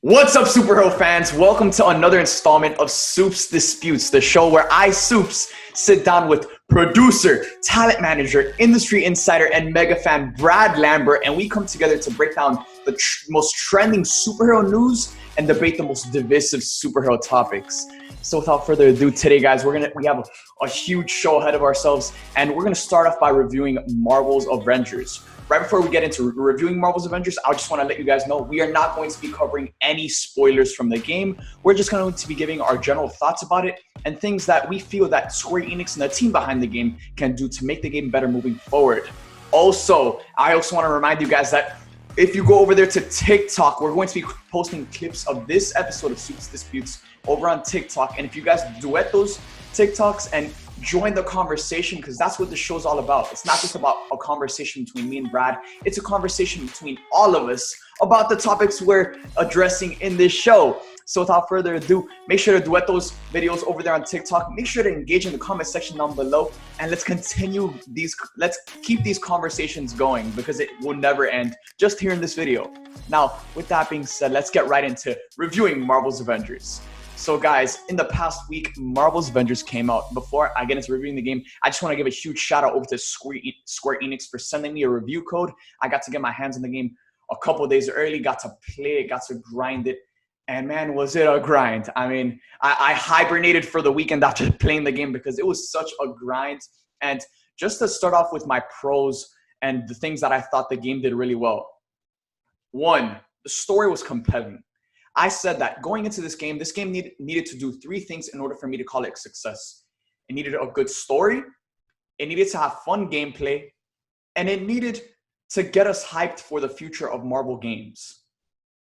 What's up, superhero fans? Welcome to another installment of SUPES Disputes, the show where I, SUPES, sit down with producer, talent manager, industry insider, and mega fan Brad Lambert, and we come together to break down the most trending superhero news and debate the most divisive superhero topics. So without further ado, today, guys, we have a huge show ahead of ourselves, and we're gonna start off by reviewing Marvel's Avengers. Right before we get into reviewing Marvel's Avengers, I just want to let you guys know we are not going to be covering any spoilers from the game. We're just going to be giving our general thoughts about it and things that we feel that Square Enix and the team behind the game can do to make the game better moving forward. Also, I also want to remind you guys that if you go over there to TikTok, we're going to be posting clips of this episode of SUPES Disputes over on TikTok. And if you guys duet those TikToks and join the conversation, because that's what the show's all about. It's not just about a conversation between me and Brad. It's a conversation between all of us about the topics we're addressing in this show. So without further ado, make sure to duet those videos over there on TikTok. Make sure to engage in the comment section down below, and let's keep these conversations going because it will never end just here in this video. Now, with that being said, let's get right into reviewing Marvel's Avengers. So guys, in the past week, Marvel's Avengers came out. Before I get into reviewing the game, I just want to give a huge shout out over to Square Enix for sending me a review code. I got to get my hands on the game a couple of days early, got to play it, got to grind it. And man, was it a grind. I mean, I hibernated for the weekend after playing the game because it was such a grind. And just to start off with my pros and the things that I thought the game did really well. One, the story was compelling. I said that going into this game needed to do three things in order for me to call it a success. It needed a good story, it needed to have fun gameplay, and it needed to get us hyped for the future of Marvel games.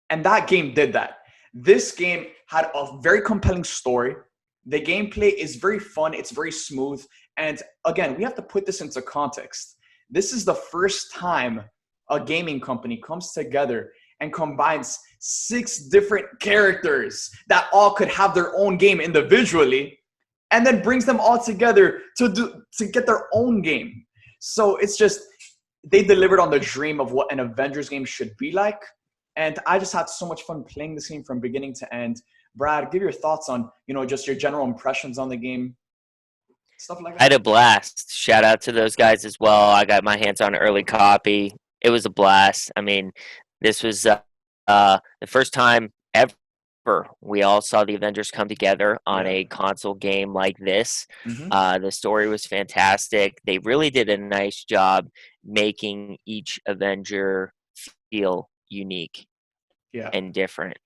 And that game did that. This game had a very compelling story. The gameplay is very fun, it's very smooth, and again, we have to put this into context. This is the first time a gaming company comes together and combines 6 different characters that all could have their own game individually, and then brings them all together to get their own game. So it's just, they delivered on the dream of what an Avengers game should be like, and I just had so much fun playing this game from beginning to end. Brad, give your thoughts on, just your general impressions on the game, stuff like that. I had a blast. Shout out to those guys as well. I got my hands on an early copy. It was a blast. I mean, this was the first time ever we all saw the Avengers come together on a console game like this. The story was fantastic. They really did a nice job making each Avenger feel unique and different.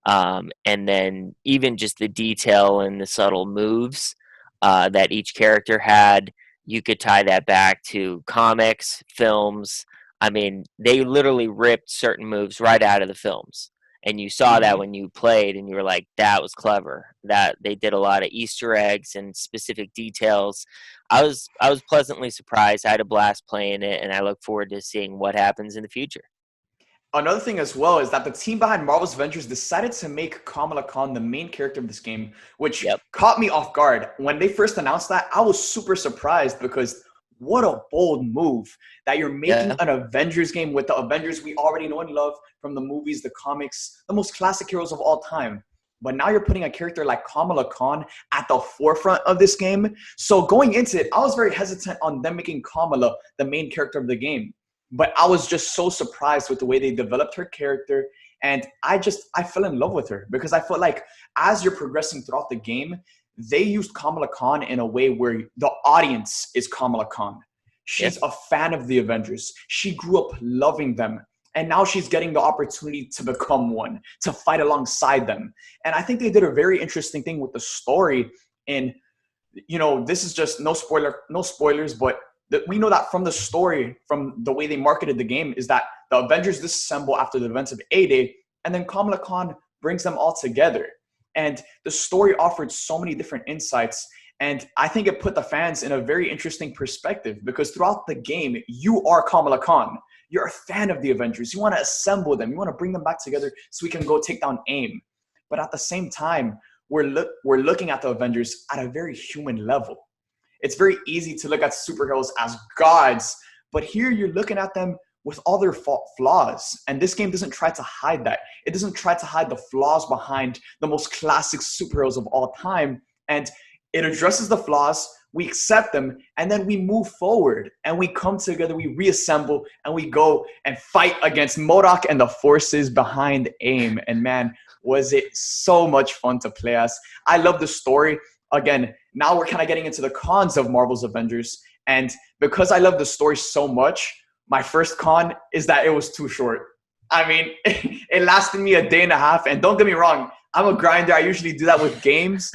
And then even just the detail and the subtle moves that each character had, you could tie that back to comics, films. I mean, they literally ripped certain moves right out of the films. And you saw that when you played, and you were like, that was clever. That they did a lot of Easter eggs and specific details. I was pleasantly surprised. I had a blast playing it, and I look forward to seeing what happens in the future. Another thing as well is that the team behind Marvel's Avengers decided to make Kamala Khan the main character of this game, which caught me off guard. When they first announced that, I was super surprised because what a bold move that you're making an Avengers game with the Avengers we already know and love from the movies, the comics, the most classic heroes of all time. But now you're putting a character like Kamala Khan at the forefront of this game. So going into it, I was very hesitant on them making Kamala the main character of the game. But I was just so surprised with the way they developed her character. And I fell in love with her because I felt like as you're progressing throughout the game, they used Kamala Khan in a way where the audience is Kamala Khan. She's a fan of the Avengers. She grew up loving them. And now she's getting the opportunity to become one, to fight alongside them. And I think they did a very interesting thing with the story. And, this is just no spoilers, but we know that from the story, from the way they marketed the game, is that the Avengers disassemble after the events of A-Day, and then Kamala Khan brings them all together. And the story offered so many different insights, and I think it put the fans in a very interesting perspective because throughout the game, you are Kamala Khan. You're a fan of the Avengers. You want to assemble them. You want to bring them back together so we can go take down AIM. But at the same time, we're looking at the Avengers at a very human level. It's very easy to look at superheroes as gods, but here you're looking at them with all their flaws. And this game doesn't try to hide that. It doesn't try to hide the flaws behind the most classic superheroes of all time. And it addresses the flaws, we accept them, and then we move forward and we come together, we reassemble, and we go and fight against MODOK and the forces behind AIM. And man, was it so much fun to play as. I love the story. Again, now we're kind of getting into the cons of Marvel's Avengers. And because I love the story so much, my first con is that it was too short. I mean, it lasted me a day and a half. And don't get me wrong, I'm a grinder. I usually do that with games.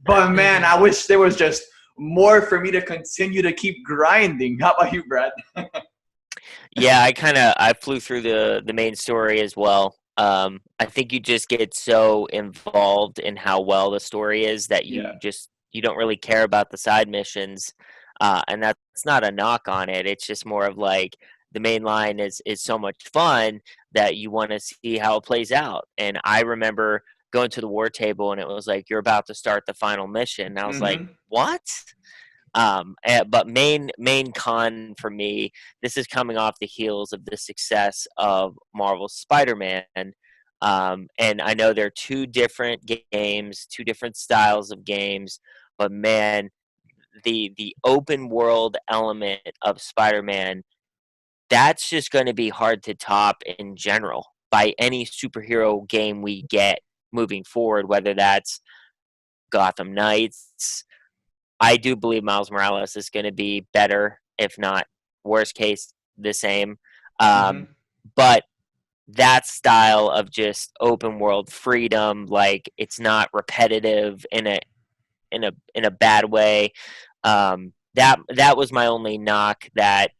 But man, I wish there was just more for me to continue to keep grinding. How about you, Brad? Yeah, I flew through the main story as well. I think you just get so involved in how well the story is that Yeah. you don't really care about the side missions, and that's not a knock on it. It's just more of like the main line is so much fun that you want to see how it plays out. And I remember going to the war table and it was like you're about to start the final mission. And I was like, Mm-hmm. what? But main con for me, this is coming off the heels of the success of Marvel's Spider-Man. And I know they're two different games, two different styles of games, but man, the open world element of Spider-Man, that's just going to be hard to top in general by any superhero game we get moving forward, whether that's Gotham Knights. I do believe Miles Morales is going to be better, if not worst case the same. Mm-hmm. Um, but that style of just open world freedom, like it's not repetitive in a bad way. That was my only knock. That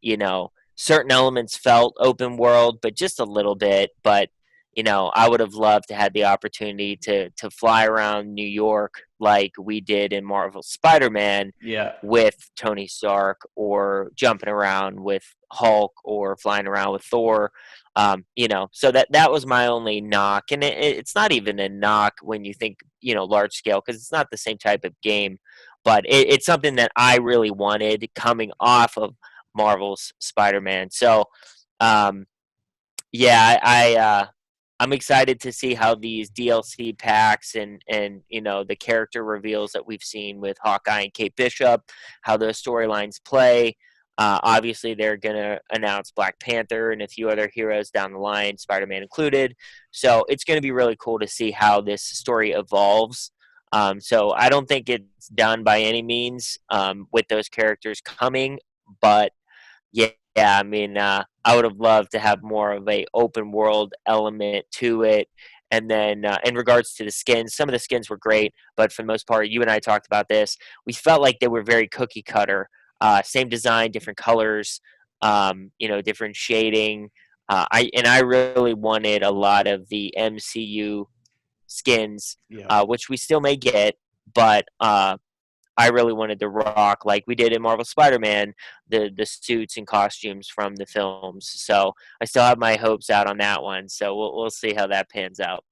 certain elements felt open world, but just a little bit. But I would have loved to have the opportunity to fly around New York like we did in Marvel Spider-Man Yeah. with Tony Stark, or jumping around with Hulk, or flying around with Thor. So that was my only knock, and it's not even a knock when you think large scale, because it's not the same type of game, but it's something that I really wanted coming off of Marvel's Spider-Man. So um, yeah, I'm excited to see how these DLC packs and the character reveals that we've seen with Hawkeye and Kate Bishop, how those storylines play. Obviously, they're going to announce Black Panther and a few other heroes down the line, Spider-Man included. So it's going to be really cool to see how this story evolves. So I don't think it's done by any means with those characters coming, but yeah, I mean, I would have loved to have more of a open world element to it. And then, in regards to the skins, some of the skins were great, but for the most part, you and I talked about this. We felt like they were very cookie cutter, same design, different colors, different shading. I really wanted a lot of the MCU skins, Yeah. which we still may get, but I really wanted to rock, like we did in Marvel Spider-Man, the suits and costumes from the films. So I still have my hopes out on that one. So we'll see how that pans out.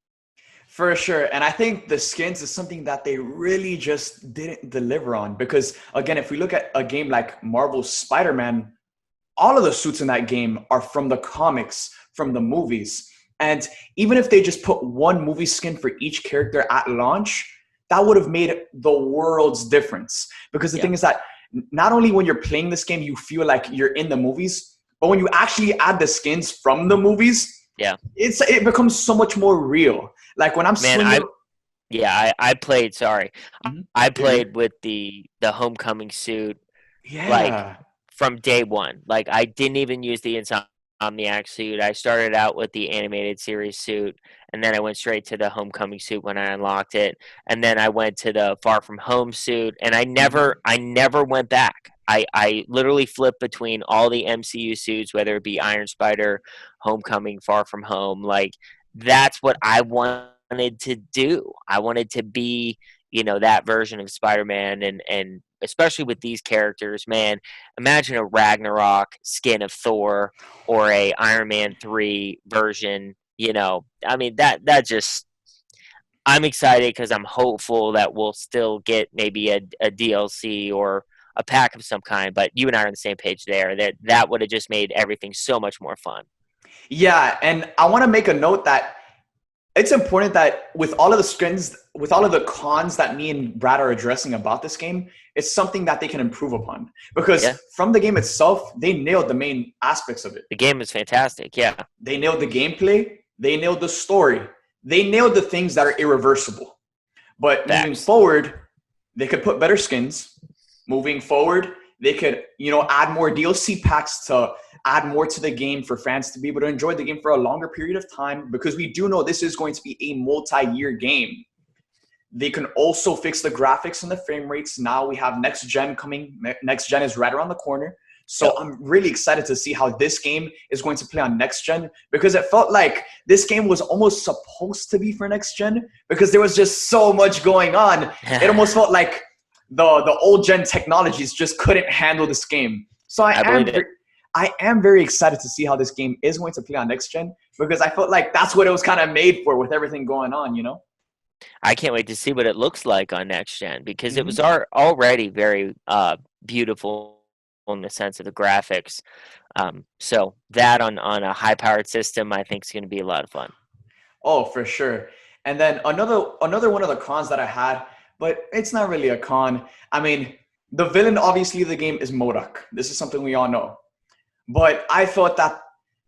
For sure. And I think the skins is something that they really just didn't deliver on. Because again, if we look at a game like Marvel's Spider-Man, all of the suits in that game are from the comics, from the movies. And even if they just put one movie skin for each character at launch, that would have made the world's difference. Because the Yeah, thing is that not only when you're playing this game, you feel like you're in the movies, but when you actually add the skins from the movies, yeah, it becomes so much more real. Like when I'm man. swinging. I played. Sorry, Mhm. I You're good. played with the homecoming suit like Yeah. from day one. Like I didn't even use the Insomniac suit. I started out with the animated series suit, and then I went straight to the Homecoming suit when I unlocked it, and then I went to the Far From Home suit, and Mhm. I never went back. I literally flipped between all the MCU suits, whether it be Iron Spider, Homecoming, Far From Home. Like that's what I wanted to do. I wanted to be that version of Spider-Man, and especially with these characters, man, imagine a Ragnarok skin of Thor or a Iron Man 3 version. I mean that just, I'm excited because I'm hopeful that we'll still get maybe a DLC or a pack of some kind. But you and I are on the same page there. That would have just made everything so much more fun. Yeah, and I want to make a note that it's important that with all of the skins, with all of the cons that me and Brad are addressing about this game, it's something that they can improve upon. Because Yeah, from the game itself, they nailed the main aspects of it. the game is fantastic. Yeah, They nailed the gameplay, they nailed the story, they nailed the things that are irreversible. But moving facts. forward, they could put better skins. Moving forward, they could, add more DLC packs to add more to the game for fans to be able to enjoy the game for a longer period of time, because we do know this is going to be a multi-year game. They can also fix the graphics and the frame rates. Now we have next gen coming. Next gen is right around the corner. So I'm really excited to see how this game is going to play on next gen, because it felt like this game was almost supposed to be for next gen because there was just so much going on. It almost felt like the old gen technologies just couldn't handle this game. So I am very excited to see how this game is going to play on next gen, because I felt like that's what it was kind of made for with everything going on, I can't wait to see what it looks like on next gen, because it was Mm-hmm. already very beautiful in the sense of the graphics. So that on a high powered system, I think is going to be a lot of fun. Oh, for sure. And then another one of the cons that I had, but it's not really a con. I mean, the villain obviously of the game is MODOK. This is something we all know. But I thought that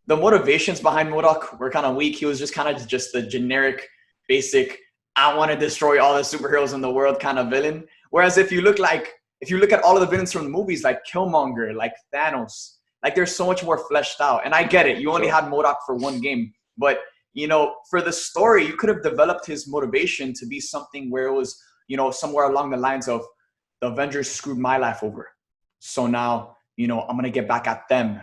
the motivations behind MODOK were kind of weak. He was just kind of just the generic, basic, I want to destroy all the superheroes in the world kind of villain. Whereas if you look at all of the villains from the movies, like Killmonger, like Thanos, like there's so much more fleshed out. And I get it. You only Sure. had MODOK for one game. But, for the story, you could have developed his motivation to be something where it was, somewhere along the lines of the Avengers screwed my life over. So now, I'm going to get back at them.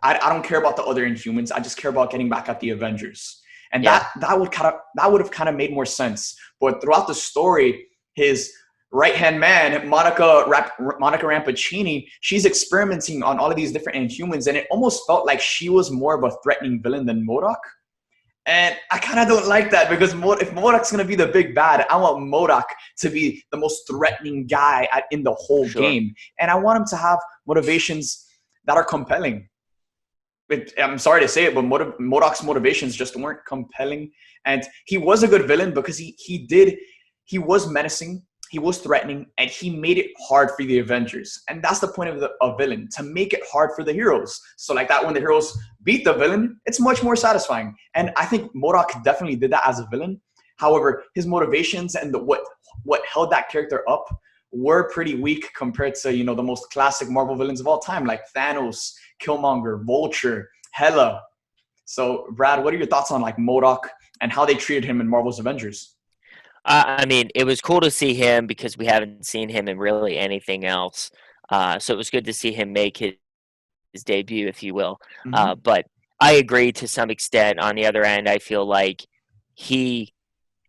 I don't care about the other Inhumans. I just care about getting back at the Avengers. And Yeah. that would have kind of made more sense. But throughout the story, his right-hand man, Monica Rampacini, she's experimenting on all of these different Inhumans, and it almost felt like she was more of a threatening villain than MODOK. And I kind of don't like that, because if MODOK's going to be the big bad, I want MODOK to be the most threatening guy in the whole Sure. game. And I want him to have motivations that are compelling. I'm sorry to say it, but MODOK's motivations just weren't compelling. And he was a good villain because he was menacing, he was threatening, and he made it hard for the Avengers. And that's the point of a villain, to make it hard for the heroes. So like that, when the heroes beat the villain, it's much more satisfying. And I think MODOK definitely did that as a villain. However, his motivations and what held that character up were pretty weak compared to, the most classic Marvel villains of all time, like Thanos, Killmonger, Vulture, Hela. So, Brad, what are your thoughts on like MODOK and how they treated him in Marvel's Avengers? I mean, it was cool to see him because we haven't seen him in really anything else. So it was good to see him make his debut, if you will. Mm-hmm. But I agree to some extent. On the other end, I feel like he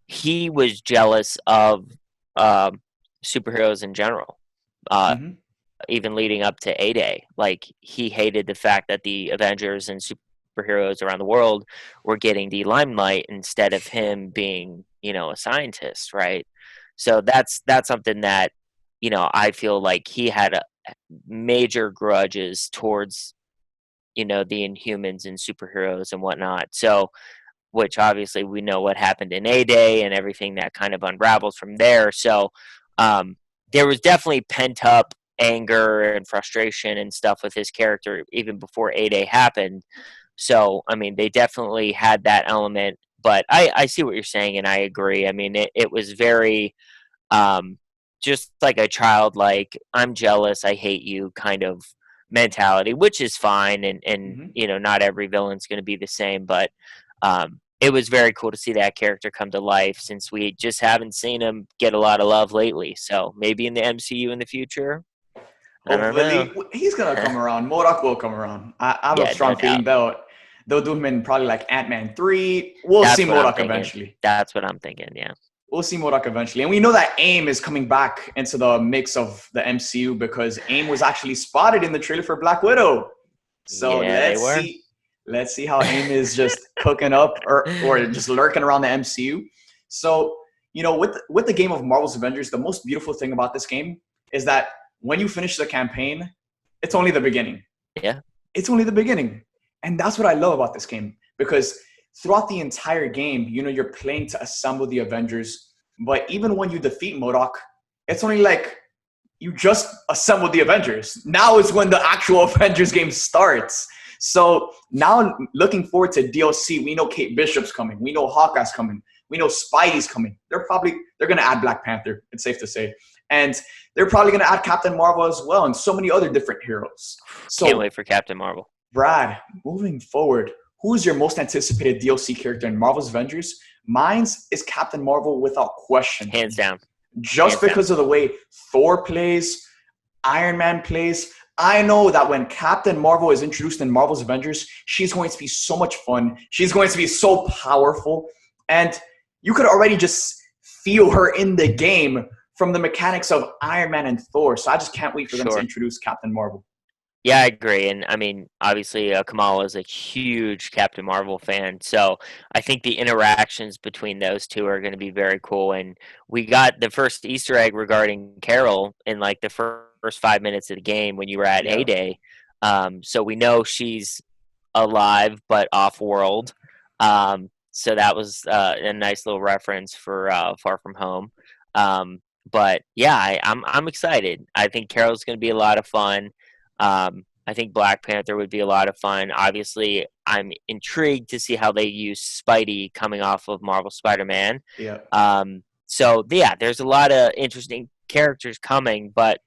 he was jealous of um, superheroes in general. Uh, Mm-hmm. even leading up to A-Day. Like, he hated the fact that the Avengers and superheroes around the world were getting the limelight instead of him being, a scientist, right? So that's something that, I feel like he had major grudges towards, the Inhumans and superheroes and whatnot. So, which obviously we know what happened in A-Day and everything that kind of unravels from there. So, um, there was definitely pent up anger and frustration and stuff with his character even before A-Day happened. So, I mean, they definitely had that element. But I see what you're saying, and I agree. I mean, it was very um, just like a childlike, I'm jealous, I hate you kind of mentality, which is fine. And Mm-hmm. not every villain's going to be the same. But it was very cool to see that character come to life, since we just haven't seen him get a lot of love lately. So maybe in the MCU in the future. I don't know. Hopefully, he's gonna come around. MODOK will come around. I have a Yeah, no strong feeling doubt. they'll do him in probably like Ant-Man 3. We'll see That's what I'm MODOK thinking. eventually. That's what I'm thinking. Yeah. We'll see MODOK eventually. And we know that AIM is coming back into the mix of the MCU, because AIM was actually spotted in the trailer for Black Widow. So Yeah, they were. let's see how AIM is just cooking up or just lurking around the MCU. So, with the game of Marvel's Avengers, the most beautiful thing about this game is that when you finish the campaign, it's only the beginning. Yeah. It's only the beginning. And that's what I love about this game, because throughout the entire game, you know, you're playing to assemble the Avengers. But even when you defeat MODOK, it's only like you just assembled the Avengers. Now is when the actual Avengers game starts. So now looking forward to DLC, we know Kate Bishop's coming. We know Hawkeye's coming. We know Spidey's coming. They're going to add Black Panther, it's safe to say. And they're probably going to add Captain Marvel as well, and so many other different heroes. So, can't wait for Captain Marvel. Brad, moving forward, who's your most anticipated DLC character in Marvel's Avengers? Mine's is Captain Marvel without question. Hands down. Just because of the way Thor plays, Iron Man plays. I know that when Captain Marvel is introduced in Marvel's Avengers, she's going to be so much fun. She's going to be so powerful. And you could already just feel her in the game from the mechanics of Iron Man and Thor. So I just can't wait for them to introduce Captain Marvel. Yeah, I agree. And I mean, obviously, Kamala is a huge Captain Marvel fan. So I think the interactions between those two are going to be very cool. And we got the first Easter egg regarding Carol in like the first 5 minutes of the game when you were at A-Day. So we know she's alive but off-world. So that was a nice little reference for Far From Home. But yeah, I'm excited. I think Carol's going to be a lot of fun. I think Black Panther would be a lot of fun. Obviously, I'm intrigued to see how they use Spidey coming off of Marvel Spider-Man. Yeah. So yeah, there's a lot of interesting characters coming, but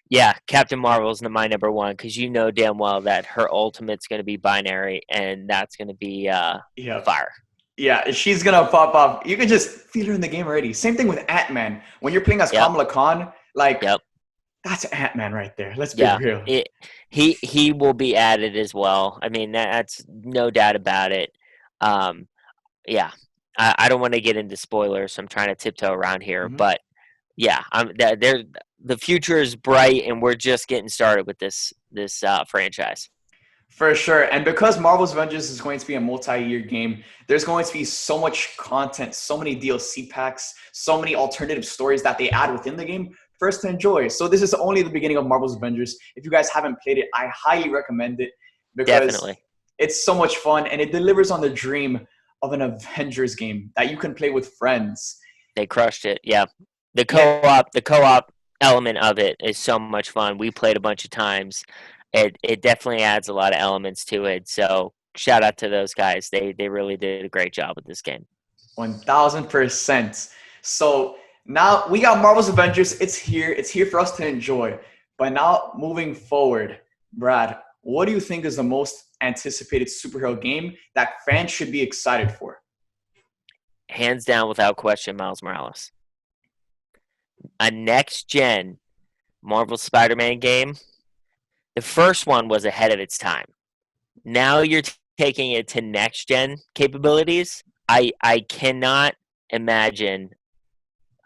yeah, Captain Marvel's my number one, because you know damn well that her ultimate's going to be binary, and that's going to be fire. Yeah, she's going to pop up. You can just feel her in the game already. Same thing with Ant-Man. When you're playing as Kamala Khan, like, that's Ant-Man right there. Let's be real. He will be added as well. I mean, that's no doubt about it. Yeah, I don't want to get into spoilers, so I'm trying to tiptoe around here. But yeah, the future is bright, and we're just getting started with this franchise. For sure. And because Marvel's Avengers is going to be a multi-year game, there's going to be so much content, so many DLC packs, so many alternative stories that they add within the game for us to enjoy. So this is only the beginning of Marvel's Avengers. If you guys haven't played it, I highly recommend it, because it's so much fun, and it delivers on the dream of an Avengers game that you can play with friends. They crushed it. Yeah. The co-op element of it is so much fun. We played a bunch of times. It definitely adds a lot of elements to it. So shout out to those guys. They really did a great job with this game. 1000%. So now we got Marvel's Avengers. It's here. It's here for us to enjoy. But now moving forward, Brad, what do you think is the most anticipated superhero game that fans should be excited for? Hands down, without question, Miles Morales. A next-gen Marvel Spider-Man game. The first one was ahead of its time. Now you're taking it to next-gen capabilities. I cannot imagine.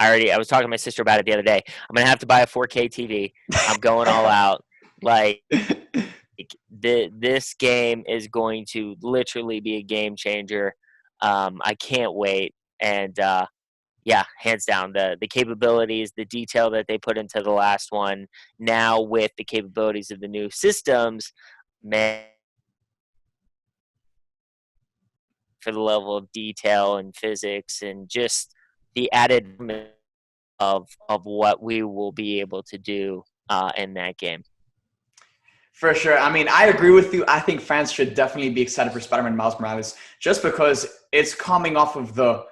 I was talking to my sister about it the other day. I'm going to have to buy a 4K TV. I'm going all out. Like, this game is going to literally be a game changer. I can't wait. And yeah, hands down, the capabilities, the detail that they put into the last one, now with the capabilities of the new systems, man, for the level of detail and physics and just the added of what we will be able to do in that game. For sure. I mean, I agree with you. I think fans should definitely be excited for Spider-Man Miles Morales, just because it's coming off of the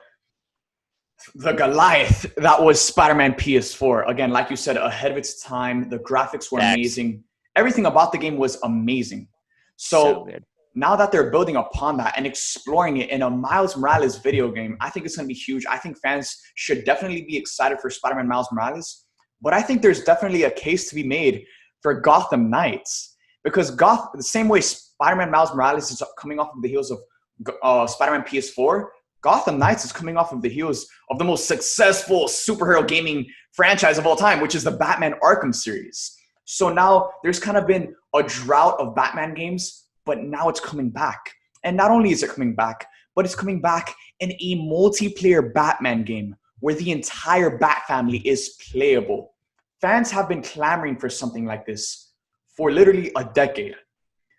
Goliath that was Spider-Man PS4. Again, like you said, ahead of its time. The graphics were amazing. Everything about the game was amazing. So good. Now that they're building upon that and exploring it in a Miles Morales video game, I think it's going to be huge. I think fans should definitely be excited for Spider-Man Miles Morales. But I think there's definitely a case to be made for Gotham Knights. Because the same way Spider-Man Miles Morales is coming off of the heels of Spider-Man PS4, Gotham Knights is coming off of the heels of the most successful superhero gaming franchise of all time, which is the Batman Arkham series. So now there's kind of been a drought of Batman games, but now it's coming back. And not only is it coming back, but it's coming back in a multiplayer Batman game where the entire Bat family is playable. fans have been clamoring for something like this for literally a decade.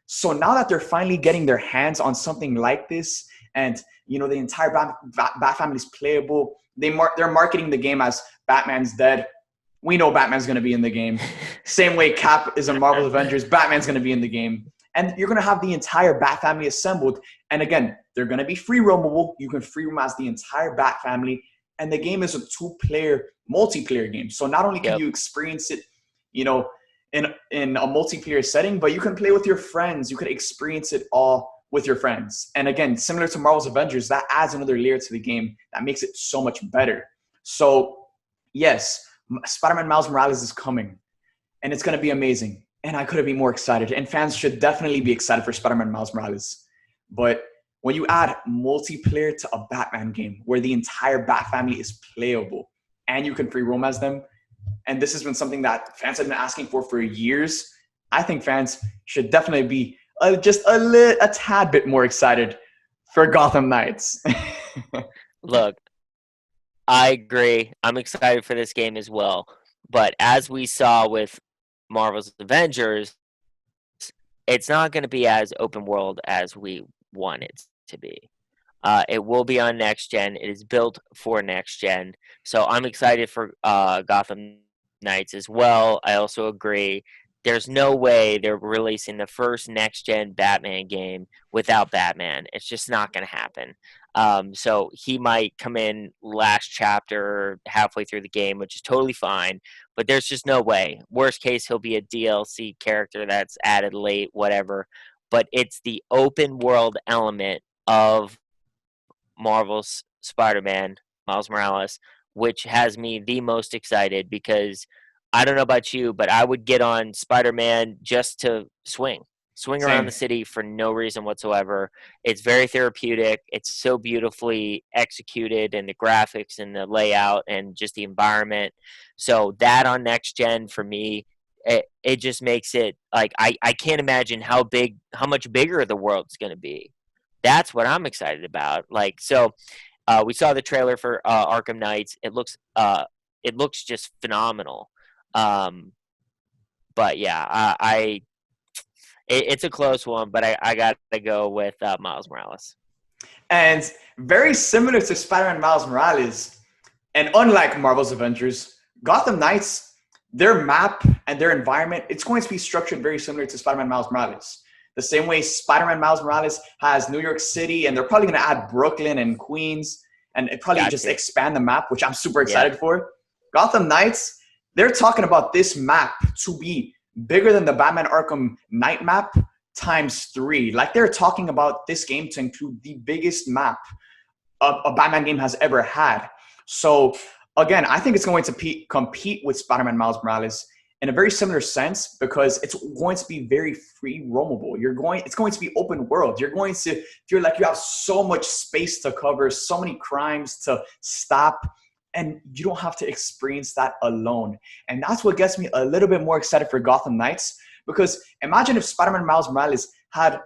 So now that they're finally getting their hands on something like this, and the entire Bat family is playable, they're marketing the game as Batman's dead. We know Batman's going to be in the game. Same way Cap is in Marvel's Avengers, Batman's going to be in the game. And you're going to have the entire Bat family assembled. And again, they're going to be free roamable. You can free roam as the entire Bat family. And the game is a 2-player multiplayer game. So not only can you experience it, in a multiplayer setting, but you can play with your friends. You can experience it all with your friends. And again, similar to Marvel's Avengers, that adds another layer to the game that makes it so much better. So yes, Spider-Man Miles Morales is coming, and it's going to be amazing. And I couldn't be more excited. And fans should definitely be excited for Spider-Man Miles Morales. But when you add multiplayer to a Batman game where the entire Bat family is playable and you can free roam as them, and this has been something that fans have been asking for years, I think fans should definitely be just a tad bit more excited for Gotham Knights. Look, I agree. I'm excited for this game as well. But as we saw with Marvel's Avengers, it's not going to be as open world as we want it to be. It will be on next gen. It is built for next gen. So I'm excited for Gotham Knights as well. I also agree. There's no way they're releasing the first next gen Batman game without Batman. It's just not going to happen. So he might come in last chapter, halfway through the game, which is totally fine. But there's just no way. Worst case, he'll be a DLC character that's added late, whatever. But it's the open world element of Marvel's Spider-Man, Miles Morales, which has me the most excited because I don't know about you, but I would get on Spider-Man just to swing around the city for no reason whatsoever. It's very therapeutic. It's so beautifully executed, and the graphics and the layout and just the environment. So that on next gen for me, it just makes it like I can't imagine how much bigger the world's going to be. That's what I'm excited about. We saw the trailer for Arkham Knights. It looks just phenomenal. But yeah, it's a close one, but I got to go with Miles Morales. And very similar to Spider-Man Miles Morales, and unlike Marvel's Avengers, Gotham Knights, their map and their environment, it's going to be structured very similar to Spider-Man Miles Morales. The same way Spider-Man Miles Morales has New York City, and they're probably going to add Brooklyn and Queens, and it probably expand the map, which I'm super excited for. Gotham Knights, they're talking about this map to be bigger than the Batman Arkham Knight map times 3. Like, they're talking about this game to include the biggest map a Batman game has ever had. So, again, I think it's going to compete with Spider-Man Miles Morales in a very similar sense because it's going to be very free roamable. It's going to be open world. You're going to feel like you have so much space to cover, so many crimes to stop, and you don't have to experience that alone. And that's what gets me a little bit more excited for Gotham Knights, because imagine if Spider-Man Miles Morales had,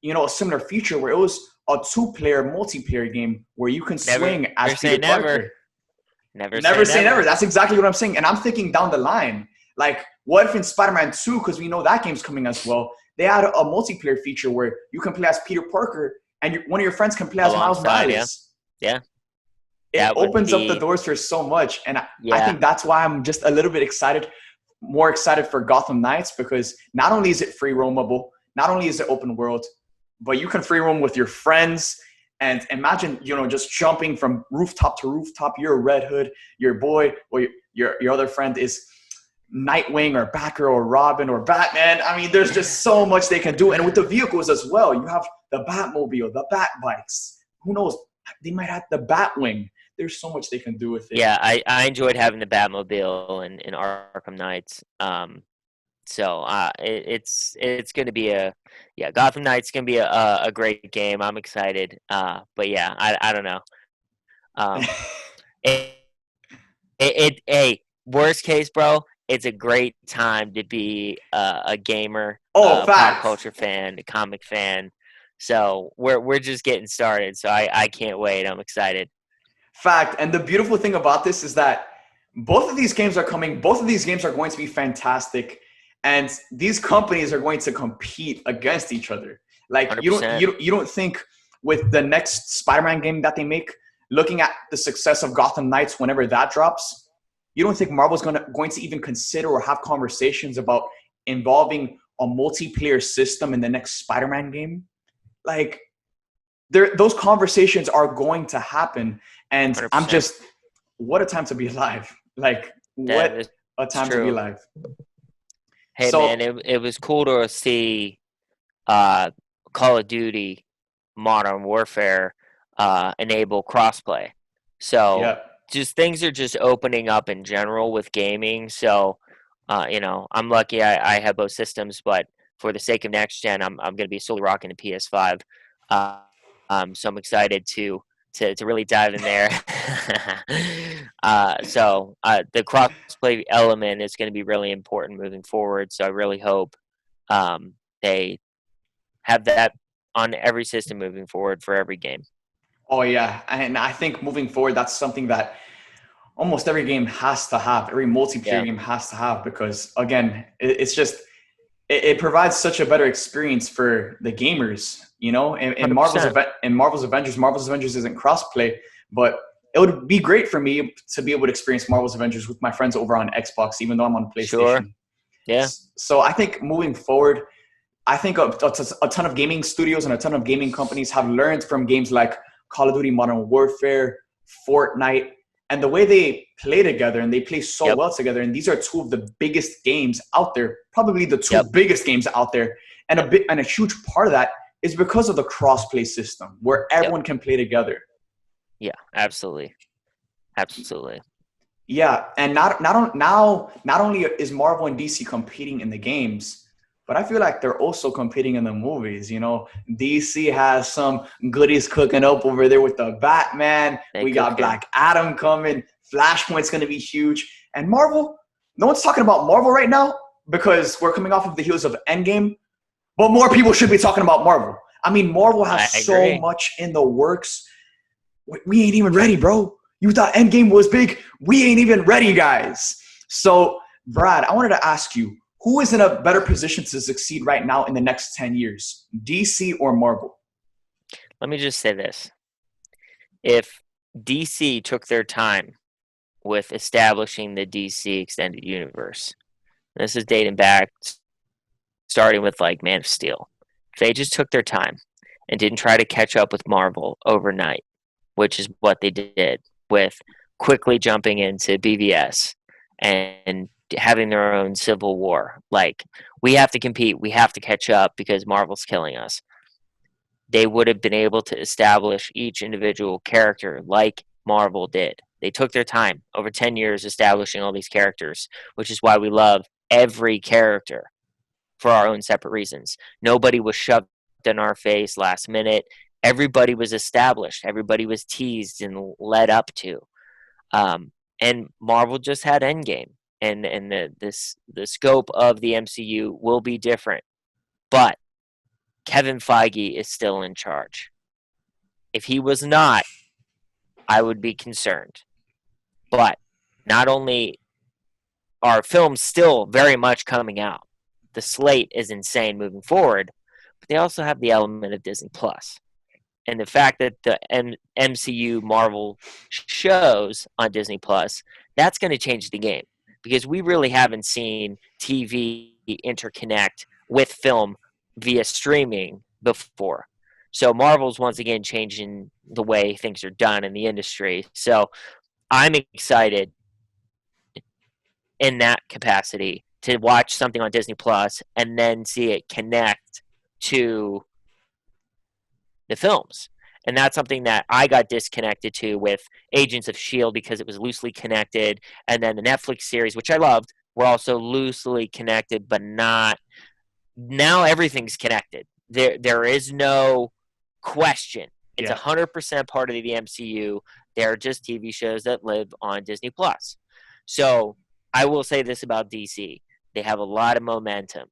a similar feature where it was a 2-player multiplayer game where you can swing as Peter Parker. Never say never. That's exactly what I'm saying. And I'm thinking down the line, like, what if in Spider-Man 2, because we know that game's coming as well, they add a multiplayer feature where you can play as Peter Parker and one of your friends can play as Miles Morales. Yeah. It opens up the doors for so much. And I think that's why I'm just a little bit more excited for Gotham Knights, because not only is it free roamable, not only is it open world, but you can free roam with your friends. And imagine, just jumping from rooftop to rooftop. You're Red Hood, your boy, or your other friend is Nightwing or Batgirl or Robin or Batman. I mean, there's just so much they can do. And with the vehicles as well, you have the Batmobile, the Bat bikes. Who knows? They might have the Batwing. There's so much they can do with it. Yeah, I enjoyed having the Batmobile in Arkham Knights. So it's going to be Gotham Knights going to be a great game. I'm excited. But yeah, I don't know. Hey, worst case, bro, it's a great time to be a gamer, pop culture fan, a comic fan. So we're just getting started. So I can't wait. I'm excited. Fact. And the beautiful thing about this is that both of these games are coming. Both of these games are going to be fantastic, and these companies are going to compete against each other. Like you don't 100%. you don't think with the next Spider-Man game that they make, looking at the success of Gotham Knights whenever that drops, you don't think Marvel's going to even consider or have conversations about involving a multiplayer system in the next Spider-Man game? Like those conversations are going to happen, and I'm 100%. just, what a time to be alive. Like, That what is a time to be true. alive. Hey So, man, it was cool to see uh, Call of Duty Modern Warfare enable crossplay. So yeah. just things are just opening up in general with gaming. So I'm lucky I have both systems, but for the sake of next gen, I'm going to be solely rocking the PS5. Uh, so I'm excited to really dive in there. The crossplay element is going to be really important moving forward. So I really hope they have that on every system moving forward for every game. Oh, yeah. And I think moving forward, that's something that almost every game has to have, every multiplayer Yeah, game has to have, because, again, it's just, it provides such a better experience for the gamers, you know. In 100%. Marvel's Avengers isn't crossplay, but it would be great for me to be able to experience Marvel's Avengers with my friends over on Xbox, even though I'm on Sure. PlayStation. Yeah. So I think moving forward, I think a ton of gaming studios and a ton of gaming companies have learned from games like Call of Duty Modern Warfare, Fortnite, and the way they play together, and they play so Yep. well together. And these are two of the biggest games out there, probably the two Yep. biggest games out there. And a huge part of that is because of the cross-play system where Yep. everyone can play together. Yeah. Absolutely. Absolutely. Yeah, and not only is Marvel and DC competing in the games, but I feel like they're also competing in the movies. You know, DC has some goodies cooking up over there with the Batman. They We got cooking. Black Adam coming. Flashpoint's going to be huge. And Marvel, no one's talking about Marvel right now because we're coming off of the heels of Endgame. But more people should be talking about Marvel. I mean, Marvel I has so agree. much in the works. We ain't even ready, bro. You thought Endgame was big? We ain't even ready, guys. So, Brad, I wanted to ask you, who is in a better position to succeed right now in the next 10 years, DC or Marvel? Let me just say this. If DC took their time with establishing the DC extended universe, this is dating back, starting with like Man of Steel. If they just took their time and didn't try to catch up with Marvel overnight, which is what they did with quickly jumping into BVS and having their own civil war. Like, we have to compete, we have to catch up because Marvel's killing us. They would have been able to establish each individual character like Marvel did. They took their time over 10 years establishing all these characters, which is why we love every character for our own separate reasons. Nobody was shoved in our face last minute. Everybody was established. Everybody was teased and led up to. And Marvel just had Endgame, and the scope of the MCU will be different. But Kevin Feige is still in charge. If he was not, I would be concerned. But not only are films still very much coming out, the slate is insane moving forward, but they also have the element of Disney Plus. And the fact that the MCU Marvel shows on Disney Plus, that's going to change the game because we really haven't seen TV interconnect with film via streaming before. So Marvel's once again changing the way things are done in the industry. So I'm excited in that capacity to watch something on Disney Plus and then see it connect to the films. And that's something that I got disconnected to with Agents of S.H.I.E.L.D. because it was loosely connected. And then the Netflix series, which I loved, were also loosely connected, but not. Now everything's connected. There is no question. It's Yeah. 100% part of the MCU. They're just TV shows that live on Disney Plus. So I will say this about DC. They have a lot of momentum,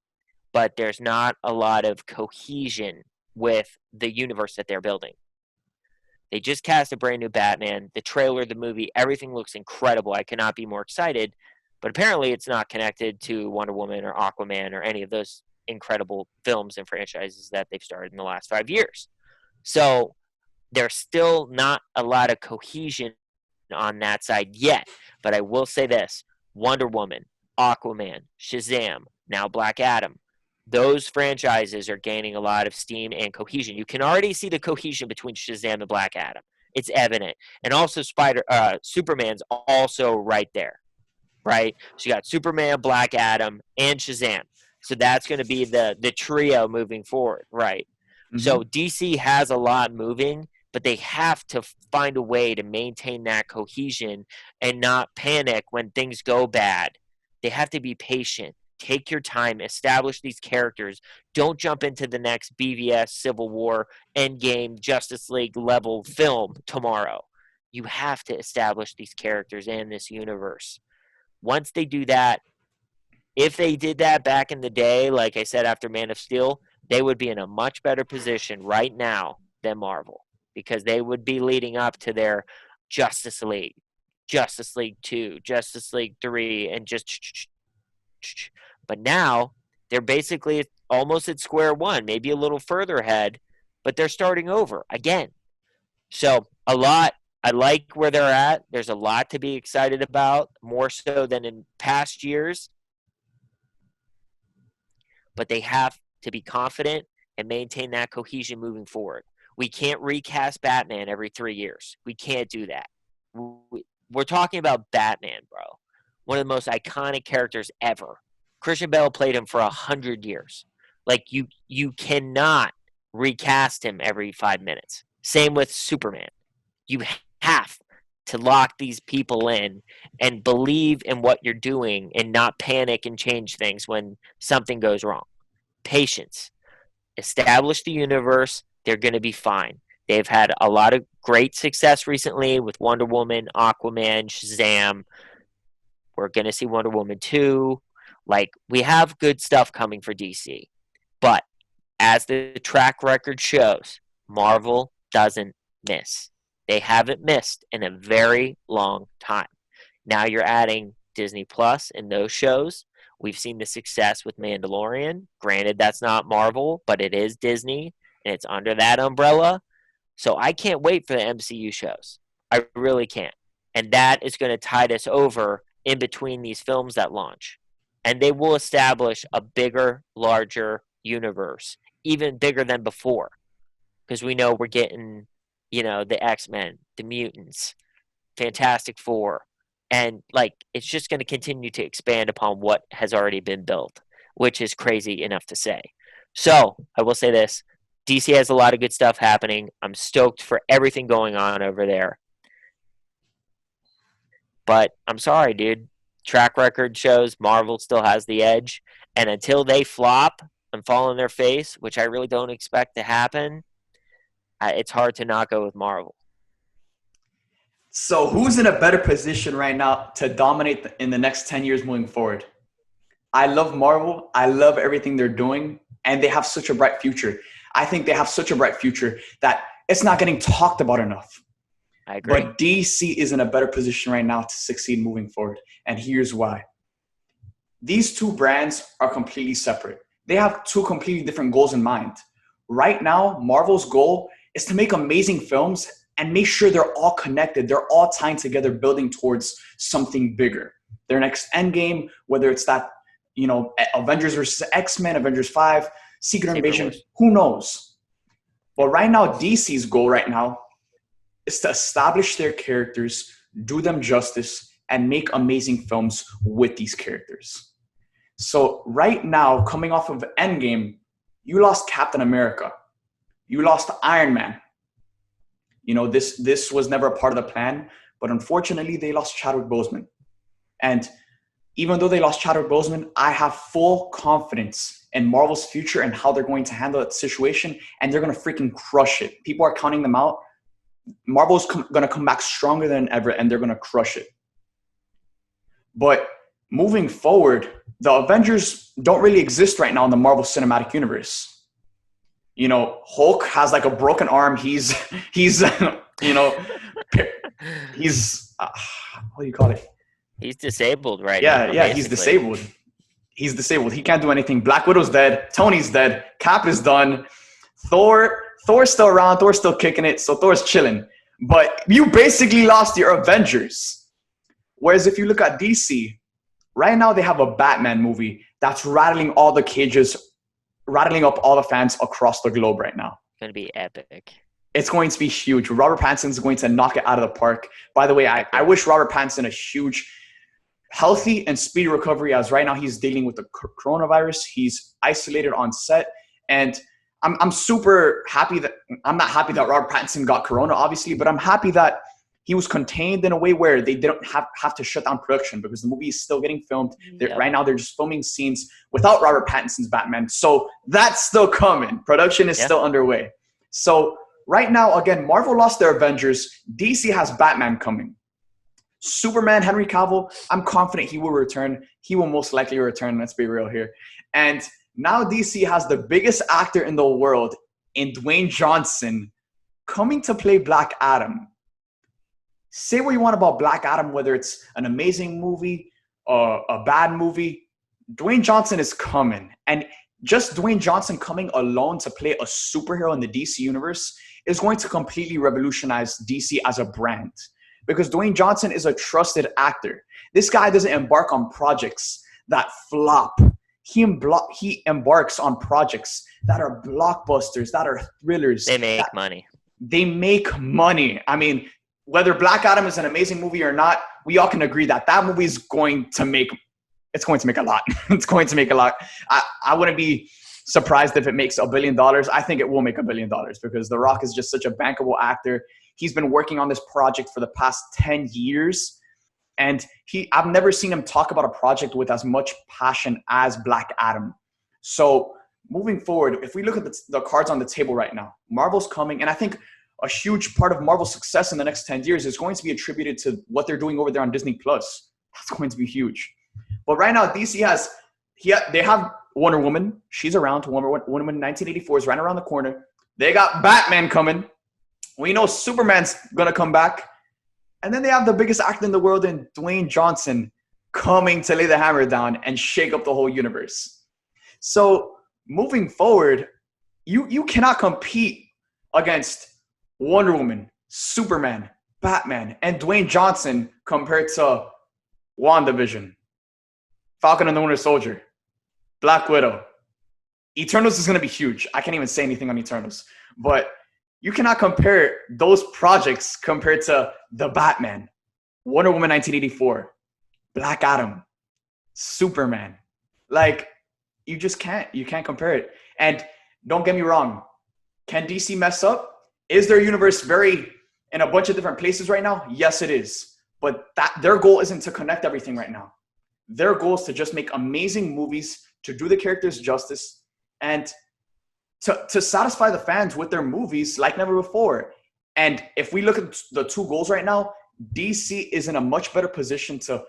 but there's not a lot of cohesion with the universe that they're building. They just cast a brand new Batman. The trailer, the movie, everything looks incredible. I cannot be more excited. But apparently it's not connected to Wonder Woman or Aquaman or any of those incredible films and franchises that they've started in the last 5 years. So there's still not a lot of cohesion on that side yet. But I will say this: Wonder Woman, Aquaman, Shazam, now Black Adam. Those franchises are gaining a lot of steam and cohesion. You can already see the cohesion between Shazam and Black Adam. It's evident. And also Superman's also right there, right? So you got Superman, Black Adam, and Shazam. So that's going to be the trio moving forward, right? Mm-hmm. So DC has a lot moving, but they have to find a way to maintain that cohesion and not panic when things go bad. They have to be patient. Take your time. Establish these characters. Don't jump into the next BVS, Civil War, Endgame, Justice League level film tomorrow. You have to establish these characters and this universe. Once they do that, if they did that back in the day, like I said, after Man of Steel, they would be in a much better position right now than Marvel, because they would be leading up to their Justice League 2, Justice League 3, and just. But now they're basically almost at square one, maybe a little further ahead, but they're starting over again. So a lot. I like where they're at. There's a lot to be excited about, more so than in past years. But they have to be confident and maintain that cohesion moving forward. We can't recast Batman every 3 years. We can't do that. We're talking about Batman, bro. One of the most iconic characters ever. Christian Bale played him for 100 years. Like, you cannot recast him every 5 minutes. Same with Superman. You have to lock these people in and believe in what you're doing and not panic and change things when something goes wrong. Patience. Establish the universe. They're going to be fine. They've had a lot of great success recently with Wonder Woman, Aquaman, Shazam. We're going to see Wonder Woman 2. Like, we have good stuff coming for DC. But as the track record shows, Marvel doesn't miss. They haven't missed in a very long time. Now you're adding Disney Plus in those shows. We've seen the success with Mandalorian. Granted, that's not Marvel, but it is Disney, and it's under that umbrella. So I can't wait for the MCU shows. I really can't. And that is going to tide us over in between these films that launch. And they will establish a bigger, larger universe, even bigger than before. Because we know we're getting, the X-Men, the Mutants, Fantastic Four. And, it's just going to continue to expand upon what has already been built, which is crazy enough to say. So, I will say this. DC has a lot of good stuff happening. I'm stoked for everything going on over there. But I'm sorry, dude. Track record shows Marvel still has the edge. And until they flop and fall on their face, which I really don't expect to happen, it's hard to not go with Marvel. So who's in a better position right now to dominate in the next 10 years moving forward? I love Marvel. I love everything they're doing. And they have such a bright future. I think they have such a bright future that it's not getting talked about enough. I agree. But DC is in a better position right now to succeed moving forward. And here's why. These two brands are completely separate. They have two completely different goals in mind. Right now, Marvel's goal is to make amazing films and make sure they're all connected. They're all tying together, building towards something bigger. Their next Endgame, whether it's that, Avengers versus X-Men, Avengers 5, Secret Invasion, who knows? But right now, DC's goal right now is to establish their characters, do them justice, and make amazing films with these characters. So right now, coming off of Endgame, you lost Captain America. You lost Iron Man. This was never a part of the plan, but unfortunately, they lost Chadwick Boseman. And even though they lost Chadwick Boseman, I have full confidence in Marvel's future and how they're going to handle that situation, and they're going to freaking crush it. People are counting them out. Marvel's going to come back stronger than ever, and they're going to crush it. But moving forward, the Avengers don't really exist right now in the Marvel Cinematic Universe. Hulk has like a broken arm. He's You know, he's what do you call it? He's disabled right Yeah, now. yeah, he's basically. disabled. He's disabled. He can't do anything. Black Widow's dead. Tony's dead. Cap is done. Thor's still around. Thor's still kicking it. So Thor's chilling. But you basically lost your Avengers. Whereas if you look at DC, right now they have a Batman movie that's rattling all the cages, rattling up all the fans across the globe right now. It's going to be epic. It's going to be huge. Robert Pattinson's going to knock it out of the park. By the way, I wish Robert Pattinson a huge, healthy and speedy recovery, as right now he's dealing with the coronavirus. He's isolated on set. And I'm super happy that – I'm not happy that Robert Pattinson got corona, obviously, but I'm happy that he was contained in a way where they didn't have to shut down production because the movie is still getting filmed. Right now they're just filming scenes without Robert Pattinson's Batman. So that's still coming. Production is still underway. So right now, again, Marvel lost their Avengers. DC has Batman coming. Superman, Henry Cavill, I'm confident he will return. He will most likely return. Let's be real here. And now DC has the biggest actor in the world in Dwayne Johnson coming to play Black Adam. Say what you want about Black Adam, whether it's an amazing movie or a bad movie. Dwayne Johnson is coming. And just Dwayne Johnson coming alone to play a superhero in the DC universe is going to completely revolutionize DC as a brand. Because Dwayne Johnson is a trusted actor. This guy doesn't embark on projects that flop. He embarks on projects that are blockbusters, that are thrillers. They make money. They make money. I mean, whether Black Adam is an amazing movie or not, we all can agree that that movie is going to make – it's going to make a lot. It's going to make a lot. I wouldn't be surprised if it makes $1 billion. I think it will make $1 billion because The Rock is just such a bankable actor. He's been working on this project for the past 10 years. And I've never seen him talk about a project with as much passion as Black Adam. So moving forward, if we look at the cards on the table right now, Marvel's coming. And I think a huge part of Marvel's success in the next 10 years is going to be attributed to what they're doing over there on Disney+. That's going to be huge. But right now, DC they have Wonder Woman. She's around. Wonder Woman 1984 is right around the corner. They got Batman coming. We know Superman's going to come back. And then they have the biggest actor in the world in Dwayne Johnson coming to lay the hammer down and shake up the whole universe. So moving forward, you cannot compete against Wonder Woman, Superman, Batman, and Dwayne Johnson compared to WandaVision, Falcon and the Winter Soldier, Black Widow. Eternals is going to be huge. I can't even say anything on Eternals. But you cannot compare those projects compared to The Batman, Wonder Woman 1984, Black Adam, Superman. Like, you just can't. You can't compare it. And don't get me wrong. Can DC mess up? Is their universe very in a bunch of different places right now? Yes, it is. But their goal isn't to connect everything right now. Their goal is to just make amazing movies, to do the characters justice, and to satisfy the fans with their movies like never before. And if we look at the two goals right now, DC is in a much better position to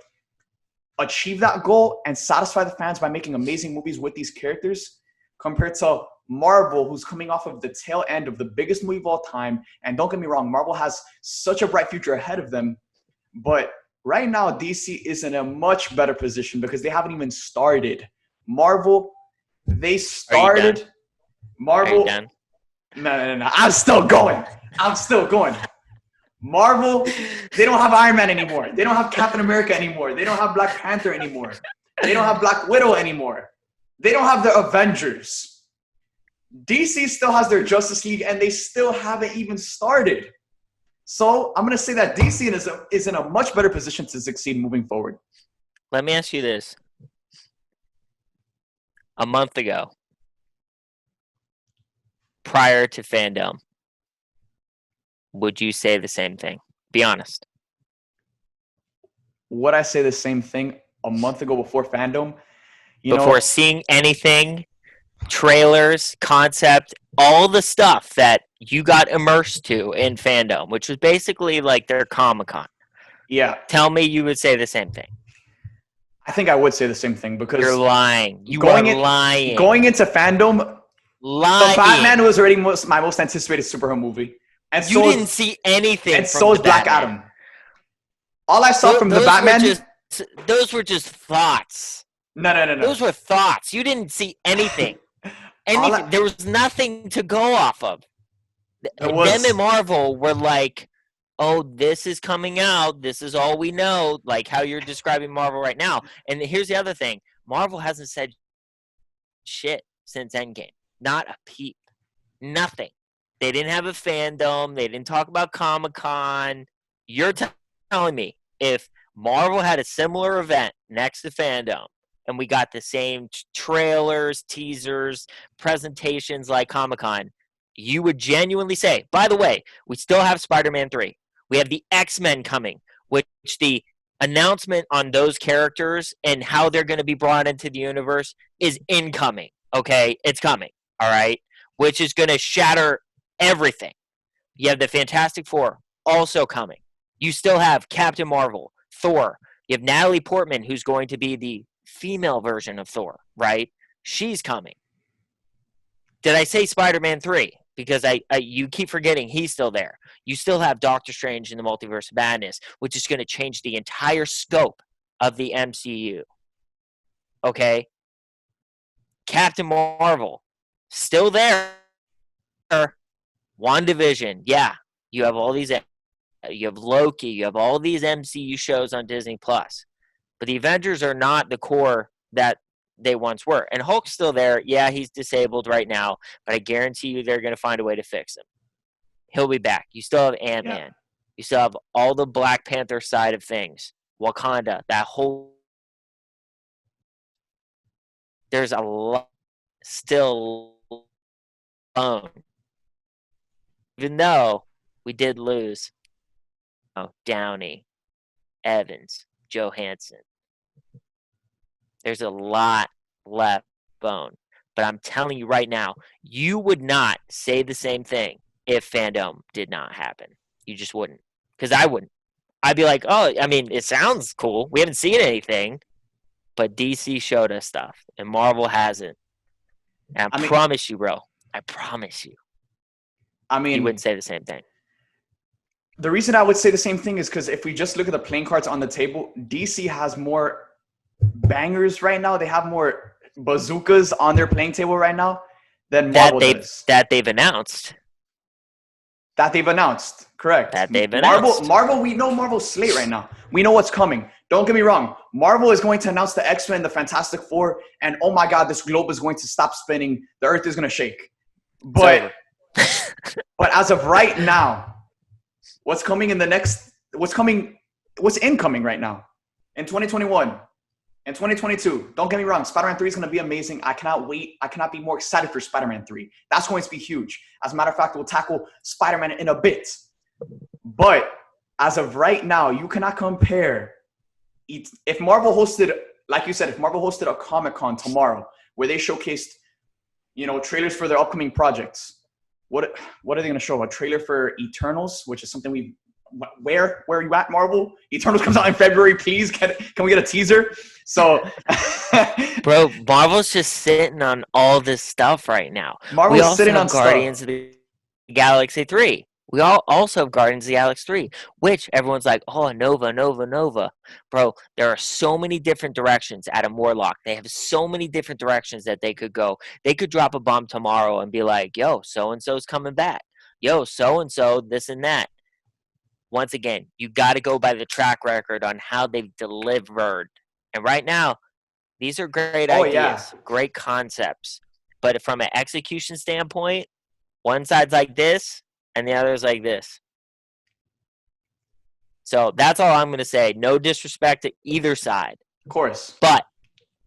achieve that goal and satisfy the fans by making amazing movies with these characters compared to Marvel, who's coming off of the tail end of the biggest movie of all time. And don't get me wrong, Marvel has such a bright future ahead of them. But right now, DC is in a much better position because they haven't even started. Marvel, they started. Marvel. No. I'm still going. Marvel, they don't have Iron Man anymore. They don't have Captain America anymore. They don't have Black Panther anymore. They don't have Black Widow anymore. They don't have the Avengers. DC still has their Justice League, and they still haven't even started. So I'm going to say that DC is in a much better position to succeed moving forward. Let me ask you this. A month ago, prior to fandom, would you say the same thing? Be honest. Would I say the same thing a month ago before fandom? Before seeing anything, trailers, concept, all the stuff that you got immersed to in fandom, which was basically like their Comic-Con. Yeah. Tell me you would say the same thing. I think I would say the same thing because you're lying. You are lying. Going into fandom, The Batman was already my most anticipated superhero movie. And You so didn't is, see anything and from so the is Black Batman. Adam. All I saw from the Batman. Those were just thoughts. No. Those were thoughts. You didn't see anything. There was nothing to go off of. There Them and was. Marvel were like, oh, this is coming out. This is all we know. Like how you're describing Marvel right now. And here's the other thing. Marvel hasn't said shit since Endgame. Not a peep. Nothing. They didn't have a fandom. They didn't talk about Comic-Con. You're telling me if Marvel had a similar event next to fandom and we got the same trailers, teasers, presentations like Comic-Con, you would genuinely say, by the way, we still have Spider-Man 3. We have the X-Men coming, which the announcement on those characters and how they're going to be brought into the universe is incoming. Okay? It's coming. All right? Which is going to shatter everything. You have the Fantastic Four also coming. You still have Captain Marvel, Thor. You have Natalie Portman, who's going to be the female version of Thor, right? She's coming. Did I say Spider-Man 3? Because you keep forgetting he's still there. You still have Doctor Strange in the Multiverse of Madness, which is going to change the entire scope of the MCU. Okay? Captain Marvel, still there. WandaVision, yeah. You have all these. You have Loki. You have all these MCU shows on Disney Plus. But the Avengers are not the core that they once were. And Hulk's still there. Yeah, he's disabled right now, but I guarantee you they're going to find a way to fix him. He'll be back. You still have Ant-Man. Yeah. You still have all the Black Panther side of things. Wakanda, that whole... There's a lot still alone. Even though we did lose Downey, Evans, Johansson. There's a lot left bone. But I'm telling you right now, you would not say the same thing if fandom did not happen. You just wouldn't. Because I wouldn't. I'd be like, oh, I mean, it sounds cool. We haven't seen anything. But DC showed us stuff. And Marvel hasn't. And I promise you, bro. I promise you. You wouldn't say the same thing. The reason I would say the same thing is because if we just look at the playing cards on the table, DC has more bangers right now. They have more bazookas on their playing table right now than Marvel does. That they've announced. Correct. That they've announced. Marvel, we know Marvel's slate right now. We know what's coming. Don't get me wrong. Marvel is going to announce the X-Men, the Fantastic Four, and oh my God, this globe is going to stop spinning. The earth is going to shake. But as of right now, what's incoming right now in 2021 and 2022? Don't get me wrong. Spider-Man 3 is going to be amazing. I cannot wait. I cannot be more excited for Spider-Man 3. That's going to be huge. As a matter of fact, we'll tackle Spider-Man in a bit. But as of right now, you cannot compare. If Marvel hosted, like you said, if Marvel hosted a Comic-Con tomorrow where they showcased, trailers for their upcoming projects, what are they going to show? A trailer for Eternals, which is something where are you at, Marvel? Eternals comes out in February. Please, can we get a teaser? So, bro, Marvel's just sitting on all this stuff right now. Marvel's sitting on Guardians of the Galaxy 3. We all also have Guardians of the Galaxy 3, which everyone's like, oh, Nova. Bro, there are so many different directions Adam Warlock. They have so many different directions that they could go. They could drop a bomb tomorrow and be like, yo, so-and-so's coming back. Yo, so-and-so, this and that. Once again, you got to go by the track record on how they've delivered. And right now, these are great ideas, great concepts. But from an execution standpoint, one side's like this, and the other's like this. So that's all I'm going to say. No disrespect to either side. Of course. But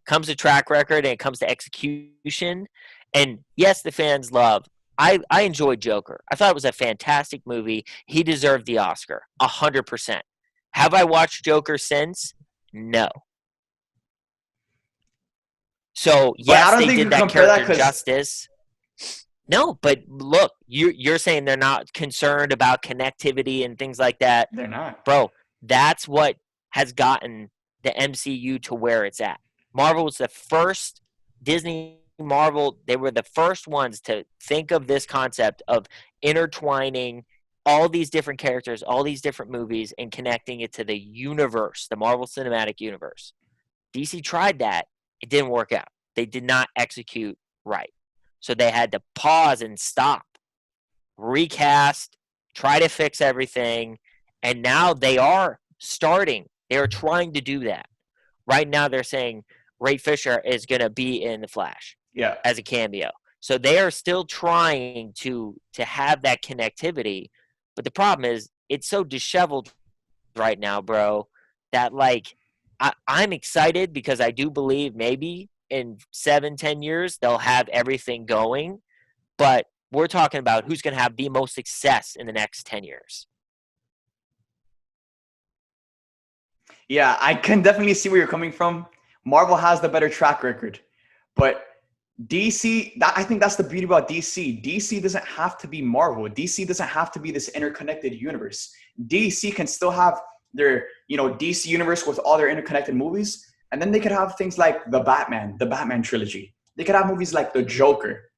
comes to track record and it comes to execution. And yes, the fans love. I enjoyed Joker. I thought it was a fantastic movie. He deserved the Oscar. 100%. Have I watched Joker since? No. So, yes, they did that character justice. No, but look, you're saying they're not concerned about connectivity and things like that. They're not. Bro, that's what has gotten the MCU to where it's at. Marvel was the first Marvel, they were the first ones to think of this concept of intertwining all these different characters, all these different movies, and connecting it to the universe, the Marvel Cinematic Universe. DC tried that. It didn't work out. They did not execute right. So they had to pause and stop, recast, try to fix everything. And now they are starting. They are trying to do that. Right now they're saying Ray Fisher is going to be in The Flash as a cameo. So they are still trying to have that connectivity. But the problem is it's so disheveled right now, bro, that like I'm excited because I do believe maybe in 7-10 years they'll have everything going. But we're talking about who's going to have the most success in the next 10 years. Yeah, I can definitely see where you're coming from. Marvel has the better track record, but DC, I think that's the beauty about DC. DC doesn't have to be Marvel. DC doesn't have to be this interconnected universe. DC can still have their, DC universe with all their interconnected movies, and then they could have things like the Batman trilogy. They could have movies like the Joker,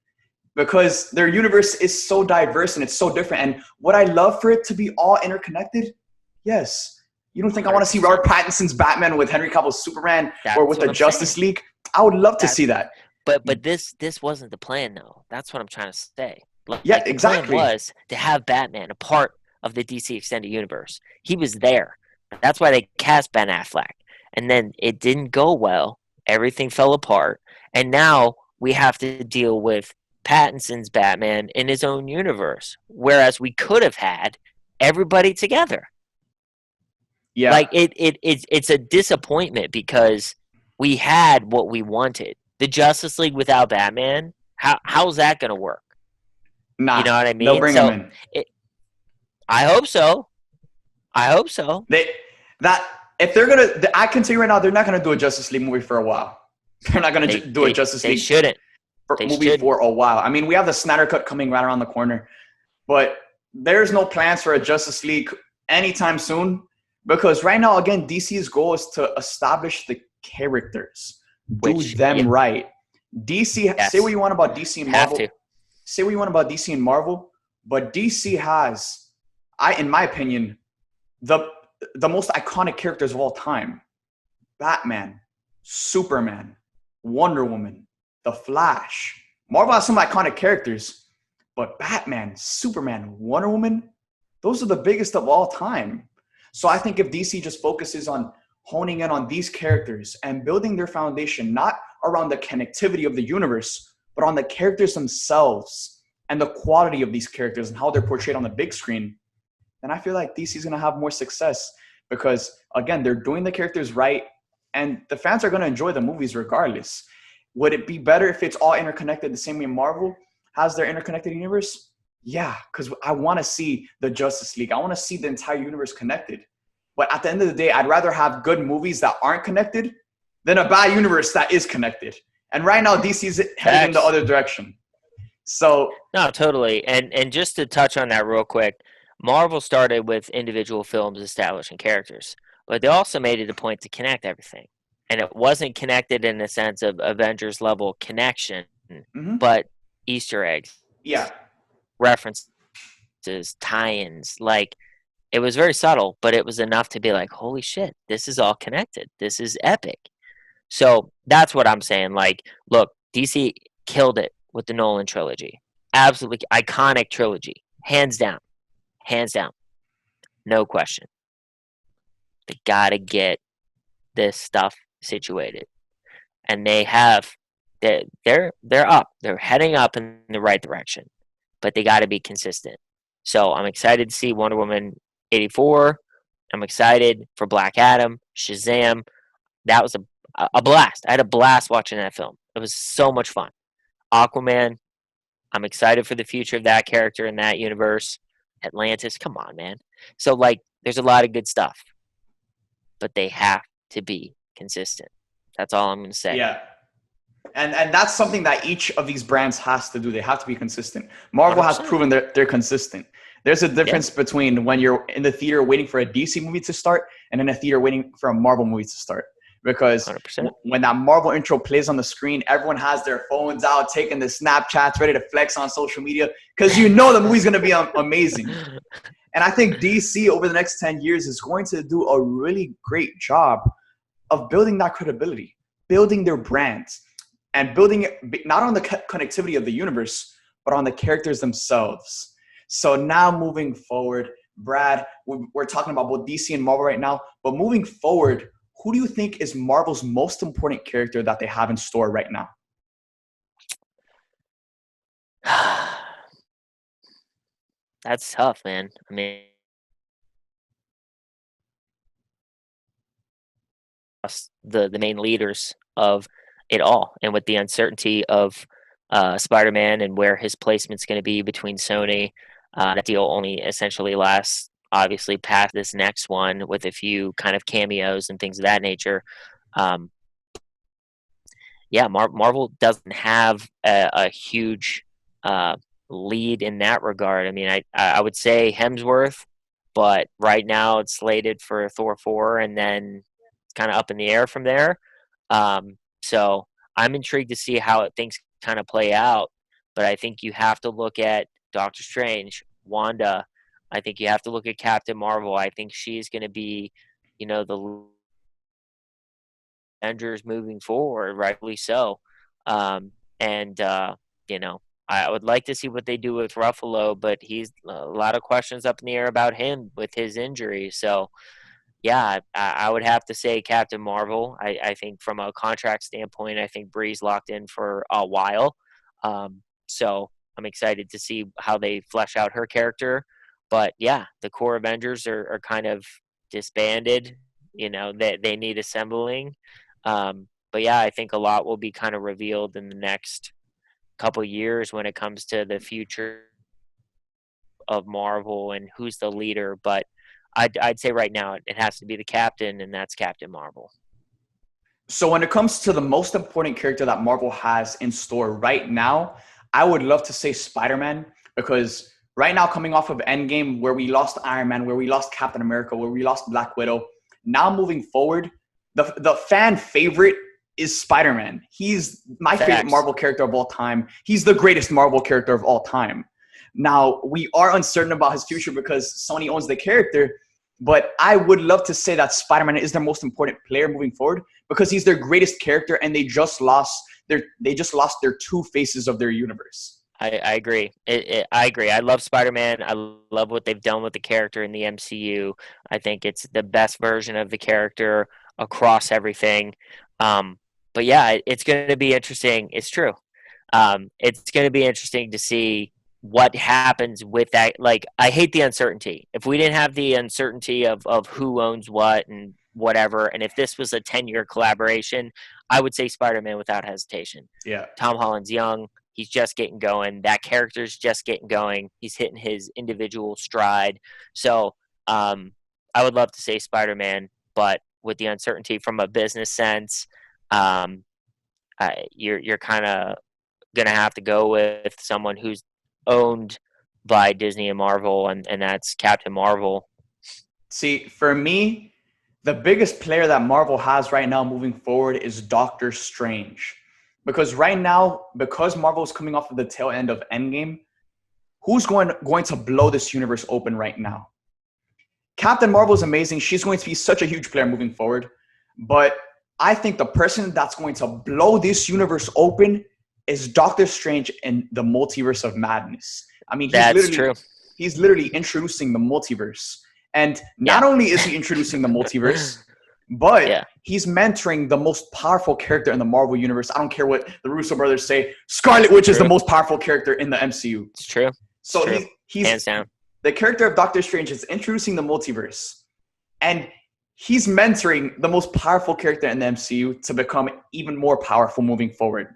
because their universe is so diverse and it's so different. And what I love for it to be all interconnected, yes. You don't think I want to see Robert Pattinson's Batman with Henry Cavill's Superman or with the Justice League? I would love to see that. But this wasn't the plan, though. That's what I'm trying to say. Yeah, exactly. The plan was to have Batman a part of the DC Extended Universe. He was there. That's why they cast Ben Affleck. And then it didn't go well. Everything fell apart. And now we have to deal with Pattinson's Batman in his own universe, whereas we could have had everybody together. Yeah, like it's a disappointment because we had what we wanted. The Justice League without Batman, how's that going to work? Nah, you know what I mean? They'll bring him in. I hope so. If they're gonna, I can tell you right now, they're not gonna do a Justice League movie for a while. They're not gonna do a Justice League. They shouldn't. For a while. I mean, we have the Snyder Cut coming right around the corner, but there's no plans for a Justice League anytime soon. Because right now, again, DC's goal is to establish the characters, do them right. DC, say what you want about DC and Marvel. Say what you want about DC and Marvel, but DC has, in my opinion, the most iconic characters of all time: Batman, Superman, Wonder Woman, The Flash. Marvel has some iconic characters, but Batman, Superman, Wonder Woman, those are the biggest of all time. So I think if DC just focuses on honing in on these characters and building their foundation, not around the connectivity of the universe, but on the characters themselves and the quality of these characters and how they're portrayed on the big screen, then I feel like DC is going to have more success because, again, they're doing the characters right and the fans are going to enjoy the movies regardless. Would it be better if it's all interconnected the same way Marvel has their interconnected universe? Yeah, because I want to see the Justice League. I want to see the entire universe connected. But at the end of the day, I'd rather have good movies that aren't connected than a bad universe that is connected. And right now, DC's heading in the other direction. So no, totally. And just to touch on that real quick, Marvel started with individual films establishing characters, but they also made it a point to connect everything. And it wasn't connected in the sense of Avengers level connection, but Easter eggs. Yeah. References, tie-ins, like it was very subtle, but it was enough to be like, holy shit, this is all connected. This is epic. So that's what I'm saying. Like, look, DC killed it with the Nolan trilogy. Absolutely iconic trilogy. Hands down. No question. They gotta get this stuff situated. And they have they're up. They're heading up in the right direction. But they got to be consistent. So I'm excited to see Wonder Woman 84. I'm excited for Black Adam, Shazam. That was a blast. I had a blast watching that film. It was so much fun. Aquaman, I'm excited for the future of that character in that universe. Atlantis, come on, man. So, like, there's a lot of good stuff. But they have to be consistent. That's all I'm going to say. Yeah. And that's something that each of these brands has to do. They have to be consistent. Marvel 100%. Has proven they're consistent. There's a difference between when you're in the theater waiting for a DC movie to start and in a theater waiting for a Marvel movie to start. because 100%. when that Marvel intro plays on the screen, everyone has their phones out, taking the Snapchats, ready to flex on social media because you know the movie's going to be amazing. And I think DC over the next 10 years is going to do a really great job of building that credibility, building their brands, and building it not on the connectivity of the universe, but on the characters themselves. So now moving forward, Brad, we're talking about both DC and Marvel right now, but moving forward, who do you think is Marvel's most important character that they have in store right now? That's tough, man. I mean, the main leaders of it all, and with the uncertainty of Spider-Man and where his placement's going to be between Sony, that deal only essentially lasts obviously past this next one with a few kind of cameos and things of that nature. Um, yeah, Marvel doesn't have a huge lead in that regard. I mean, I would say Hemsworth, but right now it's slated for Thor 4, and then it's kind of up in the air from there. So I'm intrigued to see how things kind of play out. But I think you have to look at Doctor Strange, Wanda. I think you have to look at Captain Marvel. I think she's going to be, the Avengers moving forward, rightfully so. And I would like to see what they do with Ruffalo, but he's a lot of questions up in the air about him with his injury. So, yeah, I would have to say Captain Marvel. I think from a contract standpoint, I think Bree's locked in for a while. So I'm excited to see how they flesh out her character. But, yeah, the core Avengers are kind of disbanded. They need assembling. But, yeah, I think a lot will be kind of revealed in the next couple years when it comes to the future of Marvel and who's the leader. But I'd say right now it has to be the captain, and that's Captain Marvel. So when it comes to the most important character that Marvel has in store right now, I would love to say Spider-Man, because right now, coming off of Endgame, where we lost Iron Man, where we lost Captain America, where we lost Black Widow, now moving forward, the fan favorite is Spider-Man. He's my favorite Marvel character of all time. He's the greatest Marvel character of all time. Now, we are uncertain about his future because Sony owns the character, but I would love to say that Spider-Man is their most important player moving forward because he's their greatest character, and they just lost their two faces of their universe. I agree. I agree. I love Spider-Man. I love what they've done with the character in the MCU. I think it's the best version of the character across everything. But yeah, it's going to be interesting. It's true. It's going to be interesting to see what happens with that. Like, I hate the uncertainty. If we didn't have the uncertainty of who owns what and whatever, and if this was a 10-year collaboration, I would say Spider-Man without hesitation. Yeah. Tom Holland's young. He's just getting going. That character's just getting going. He's hitting his individual stride. So I would love to say Spider-Man, but with the uncertainty from a business sense, you're kind of going to have to go with someone who's owned by Disney and Marvel, and that's Captain Marvel. See, for me, the biggest player that Marvel has right now moving forward is Doctor Strange. Because right now, because Marvel is coming off of the tail end of Endgame, who's going to blow this universe open right now? Captain Marvel is amazing. She's going to be such a huge player moving forward. But I think the person that's going to blow this universe open is Doctor Strange in the Multiverse of Madness. I mean, he's literally introducing the multiverse. And not only is he introducing the multiverse, but he's mentoring the most powerful character in the Marvel universe. I don't care what the Russo brothers say. Scarlet Witch is the most powerful character in the MCU. It's true. So he's hands down. The character of Doctor Strange is introducing the multiverse. And he's mentoring the most powerful character in the MCU to become even more powerful moving forward.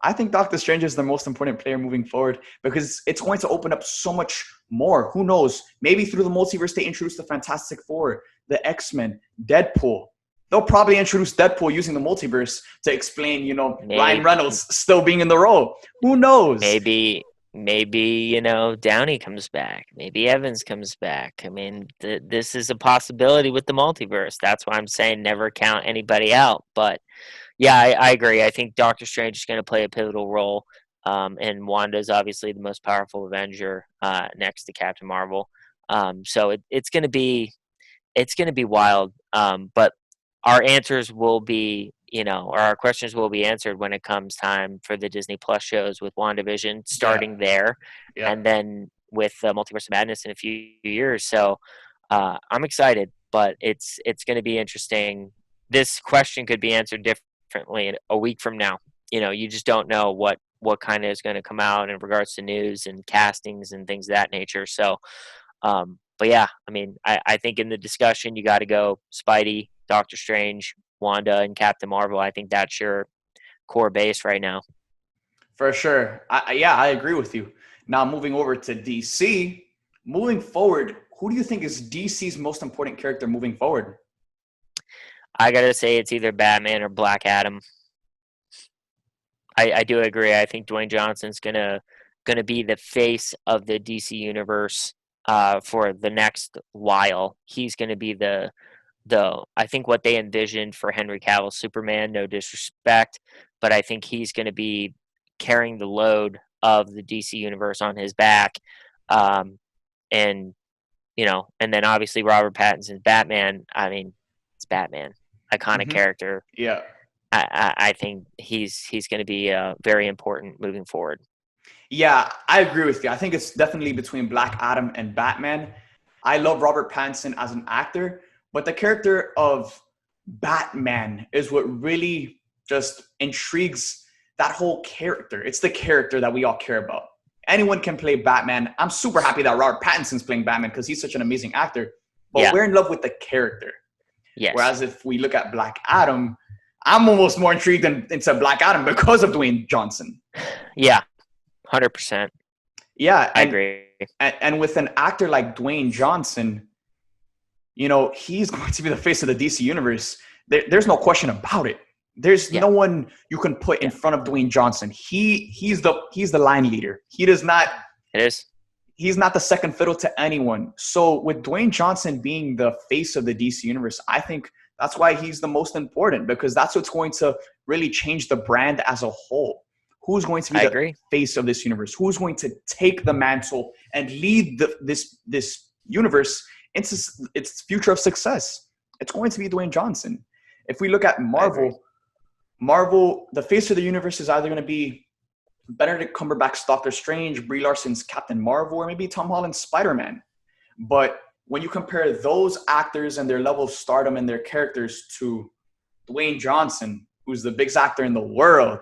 I think Doctor Strange is the most important player moving forward because it's going to open up so much more. Who knows? Maybe through the multiverse, they introduce the Fantastic Four, the X-Men, Deadpool. They'll probably introduce Deadpool using the multiverse to explain, Ryan Reynolds still being in the role. Who knows? Maybe maybe, Downey comes back. Maybe Evans comes back. I mean, this is a possibility with the multiverse. That's why I'm saying never count anybody out. But yeah, I agree. I think Doctor Strange is going to play a pivotal role. And Wanda is obviously the most powerful Avenger next to Captain Marvel. So it's going to be wild. But our answers will be, or our questions will be answered when it comes time for the Disney Plus shows with WandaVision starting there, Yeah. and then with Multiverse of Madness in a few years. So I'm excited, but it's going to be interesting. This question could be answered differently in a week from now. You just don't know what kind of is going to come out in regards to news and castings and things of that nature. So, but yeah, I mean, I think in the discussion, you got to go Spidey, Doctor Strange, Wanda, and Captain Marvel. I think that's your core base right now. For sure. I agree with you. Now, moving over to DC, moving forward, who do you think is DC's most important character moving forward? I got to say it's either Batman or Black Adam. I do agree. I think Dwayne Johnson's gonna be the face of the DC universe for the next while. He's gonna be the I think what they envisioned for Henry Cavill's Superman. No disrespect, but I think he's gonna be carrying the load of the DC universe on his back, and and then obviously Robert Pattinson's Batman. I mean, it's Batman, iconic character. Yeah. I think he's going to be very important moving forward. Yeah, I agree with you. I think it's definitely between Black Adam and Batman. I love Robert Pattinson as an actor, but the character of Batman is what really just intrigues that whole character. It's the character that we all care about. Anyone can play Batman. I'm super happy that Robert Pattinson's playing Batman because he's such an amazing actor, but we're in love with the character. Yes. Whereas if we look at Black Adam, I'm almost more intrigued into Black Adam because of Dwayne Johnson. Yeah, 100%. Yeah, I agree. And with an actor like Dwayne Johnson, he's going to be the face of the DC universe. There's no question about it. There's no one you can put in front of Dwayne Johnson. He's the line leader. He does not. It is. He's not the second fiddle to anyone. So with Dwayne Johnson being the face of the DC universe, I think that's why he's the most important, because that's what's going to really change the brand as a whole. Who's going to be the face of this universe? Who's going to take the mantle and lead this universe into its future of success? It's going to be Dwayne Johnson. If we look at Marvel, the face of the universe is either going to be Benedict Cumberbatch's Doctor Strange, Brie Larson's Captain Marvel, or maybe Tom Holland's Spider-Man. But when you compare those actors and their level of stardom and their characters to Dwayne Johnson, who's the biggest actor in the world,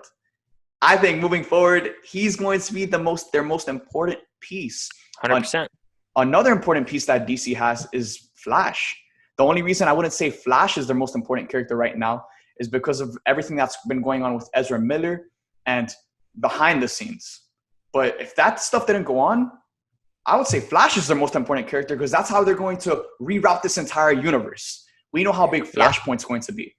I think moving forward, he's going to be their most important piece. 100%. Another important piece that DC has is Flash. The only reason I wouldn't say Flash is their most important character right now is because of everything that's been going on with Ezra Miller and behind the scenes. But if that stuff didn't go on, I would say Flash is their most important character because that's how they're going to reroute this entire universe. We know how big Flashpoint's going to be.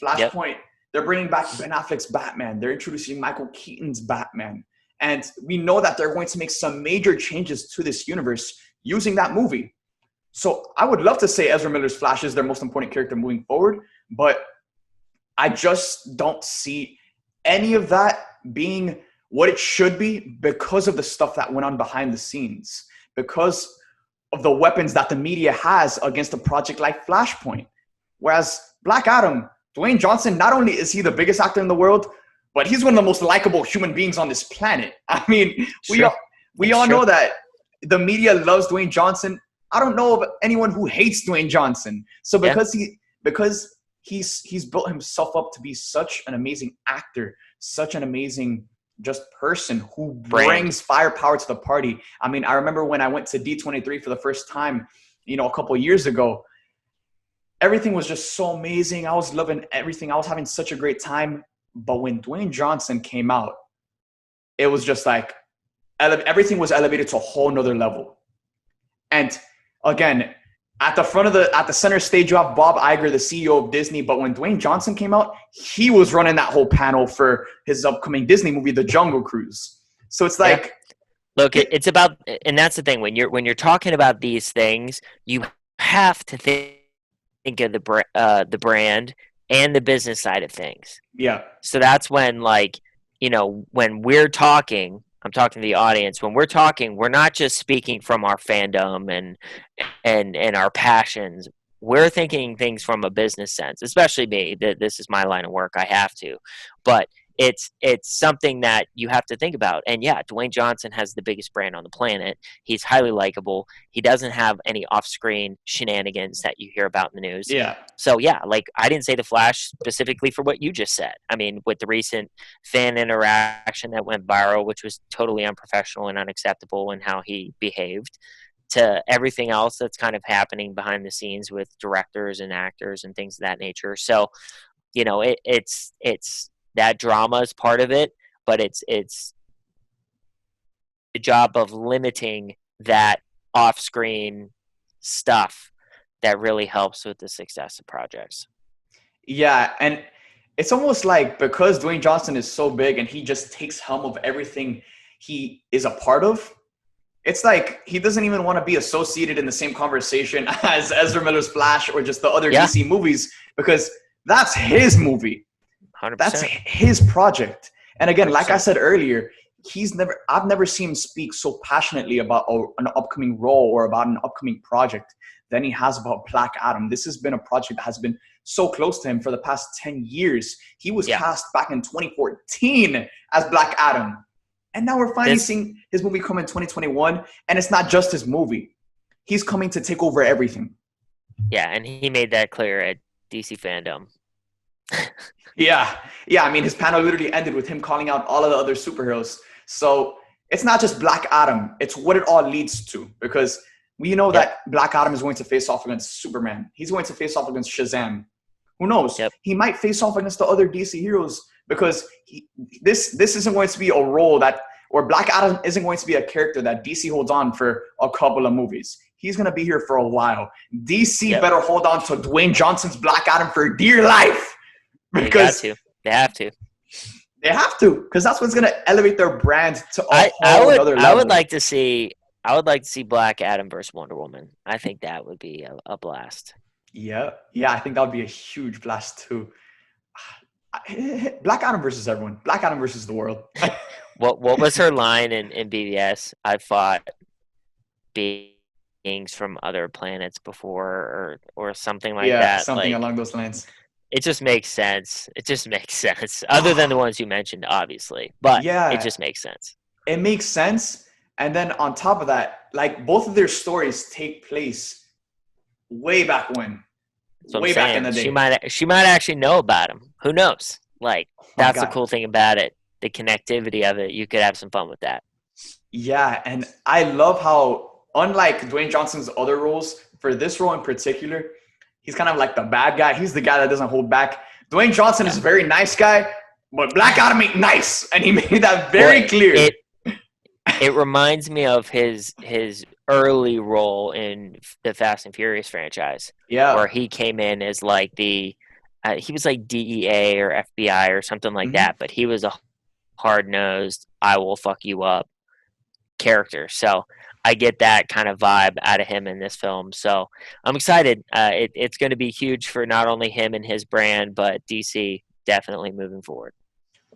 Flashpoint, they're bringing back Ben Affleck's Batman. They're introducing Michael Keaton's Batman. And we know that they're going to make some major changes to this universe using that movie. So I would love to say Ezra Miller's Flash is their most important character moving forward, but I just don't see any of that being what it should be because of the stuff that went on behind the scenes, because of the weapons that the media has against a project like Flashpoint. Whereas Black Adam, Dwayne Johnson, not only is he the biggest actor in the world, but he's one of the most likable human beings on this planet. I mean, we all know that the media loves Dwayne Johnson. I don't know of anyone who hates Dwayne Johnson. So because he's built himself up to be such an amazing actor, such an amazing just person who brings firepower to the party. I mean, I remember when I went to D23 for the first time, a couple of years ago, everything was just so amazing. I was loving everything. I was having such a great time. But when Dwayne Johnson came out, it was just like everything was elevated to a whole nother level. And again, at the center stage, you have Bob Iger, the CEO of Disney. But when Dwayne Johnson came out, he was running that whole panel for his upcoming Disney movie, The Jungle Cruise. So it's like Look, it's about, and that's the thing. When you're talking about these things, you have to think of the brand and the business side of things. Yeah. So that's when, like, when we're talking, I'm talking to the audience. When we're talking, we're not just speaking from our fandom and our passions. We're thinking things from a business sense, especially me. This is my line of work. I have to, but it's something that you have to think about. And yeah, Dwayne Johnson has the biggest brand on the planet. He's highly likable. He doesn't have any off-screen shenanigans that you hear about in the news. Yeah. So yeah, like, I didn't say the Flash specifically for what you just said. I mean, with the recent fan interaction that went viral, which was totally unprofessional and unacceptable in how he behaved, to everything else that's kind of happening behind the scenes with directors and actors and things of that nature. So, it's that drama is part of it, but it's the job of limiting that off-screen stuff that really helps with the success of projects. Yeah, and it's almost like because Dwayne Johnson is so big and he just takes helm of everything he is a part of, it's like he doesn't even want to be associated in the same conversation as Ezra Miller's Flash or just the other DC movies, because that's his movie. 100%. That's his project. And again, 100%. like I said earlier, I've never seen him speak so passionately about an upcoming role or about an upcoming project than he has about Black Adam. This has been a project that has been so close to him for the past 10 years. He was cast back in 2014 as Black Adam. And now we're finally seeing his movie come in 2021. And it's not just his movie. He's coming to take over everything. Yeah, and he made that clear at DC Fandom. Yeah. I mean, his panel literally ended with him calling out all of the other superheroes. So it's not just Black Adam. It's what it all leads to. Because we know that Black Adam is going to face off against Superman. He's going to face off against Shazam. Who knows? Yep. He might face off against the other DC heroes, because this isn't going to be a role or Black Adam isn't going to be a character that DC holds on for a couple of movies. He's going to be here for a while. DC better hold on to Dwayne Johnson's Black Adam for dear life. Because they have to. They have to, because that's what's going to elevate their brand to a whole other level. I would like to see Black Adam versus Wonder Woman. I think that would be a blast. Yeah, I think that would be a huge blast too. Black Adam versus everyone. Black Adam versus the world. What was her line in BVS? I fought beings from other planets before, or something like that. Yeah, something along those lines. It just makes sense. Other than the ones you mentioned, obviously. But it just makes sense. It makes sense. And then on top of that, like, both of their stories take place way back when. Back in the day. She might actually know about him. Who knows? Like, that's the cool thing about it. The connectivity of it. You could have some fun with that. Yeah, and I love how, unlike Dwayne Johnson's other roles, for this role in particular, he's kind of like the bad guy. He's the guy that doesn't hold back. Dwayne Johnson is a very nice guy, but Black Adam ain't nice. And he made that very clear. It reminds me of his early role in the Fast and Furious franchise. Yeah. Where he came in as like he was like DEA or FBI or something like that, but he was a hard-nosed, I will fuck you up character. So I get that kind of vibe out of him in this film. So I'm excited. It's going to be huge for not only him and his brand, but DC definitely moving forward.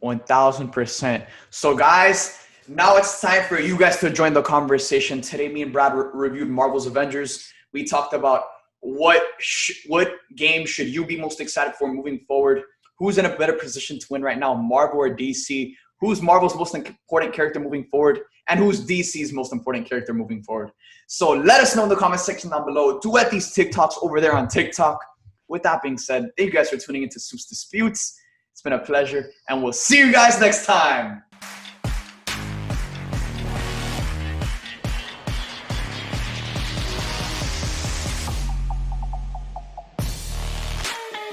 1000%. So guys, now it's time for you guys to join the conversation. Today, me and Brad reviewed Marvel's Avengers. We talked about what game should you be most excited for moving forward? Who's in a better position to win right now, Marvel or DC? Who's Marvel's most important character moving forward? And who's DC's most important character moving forward? So let us know in the comment section down below. Duet these TikToks over there on TikTok. With that being said, thank you guys for tuning into Supes Disputes. It's been a pleasure, and we'll see you guys next time.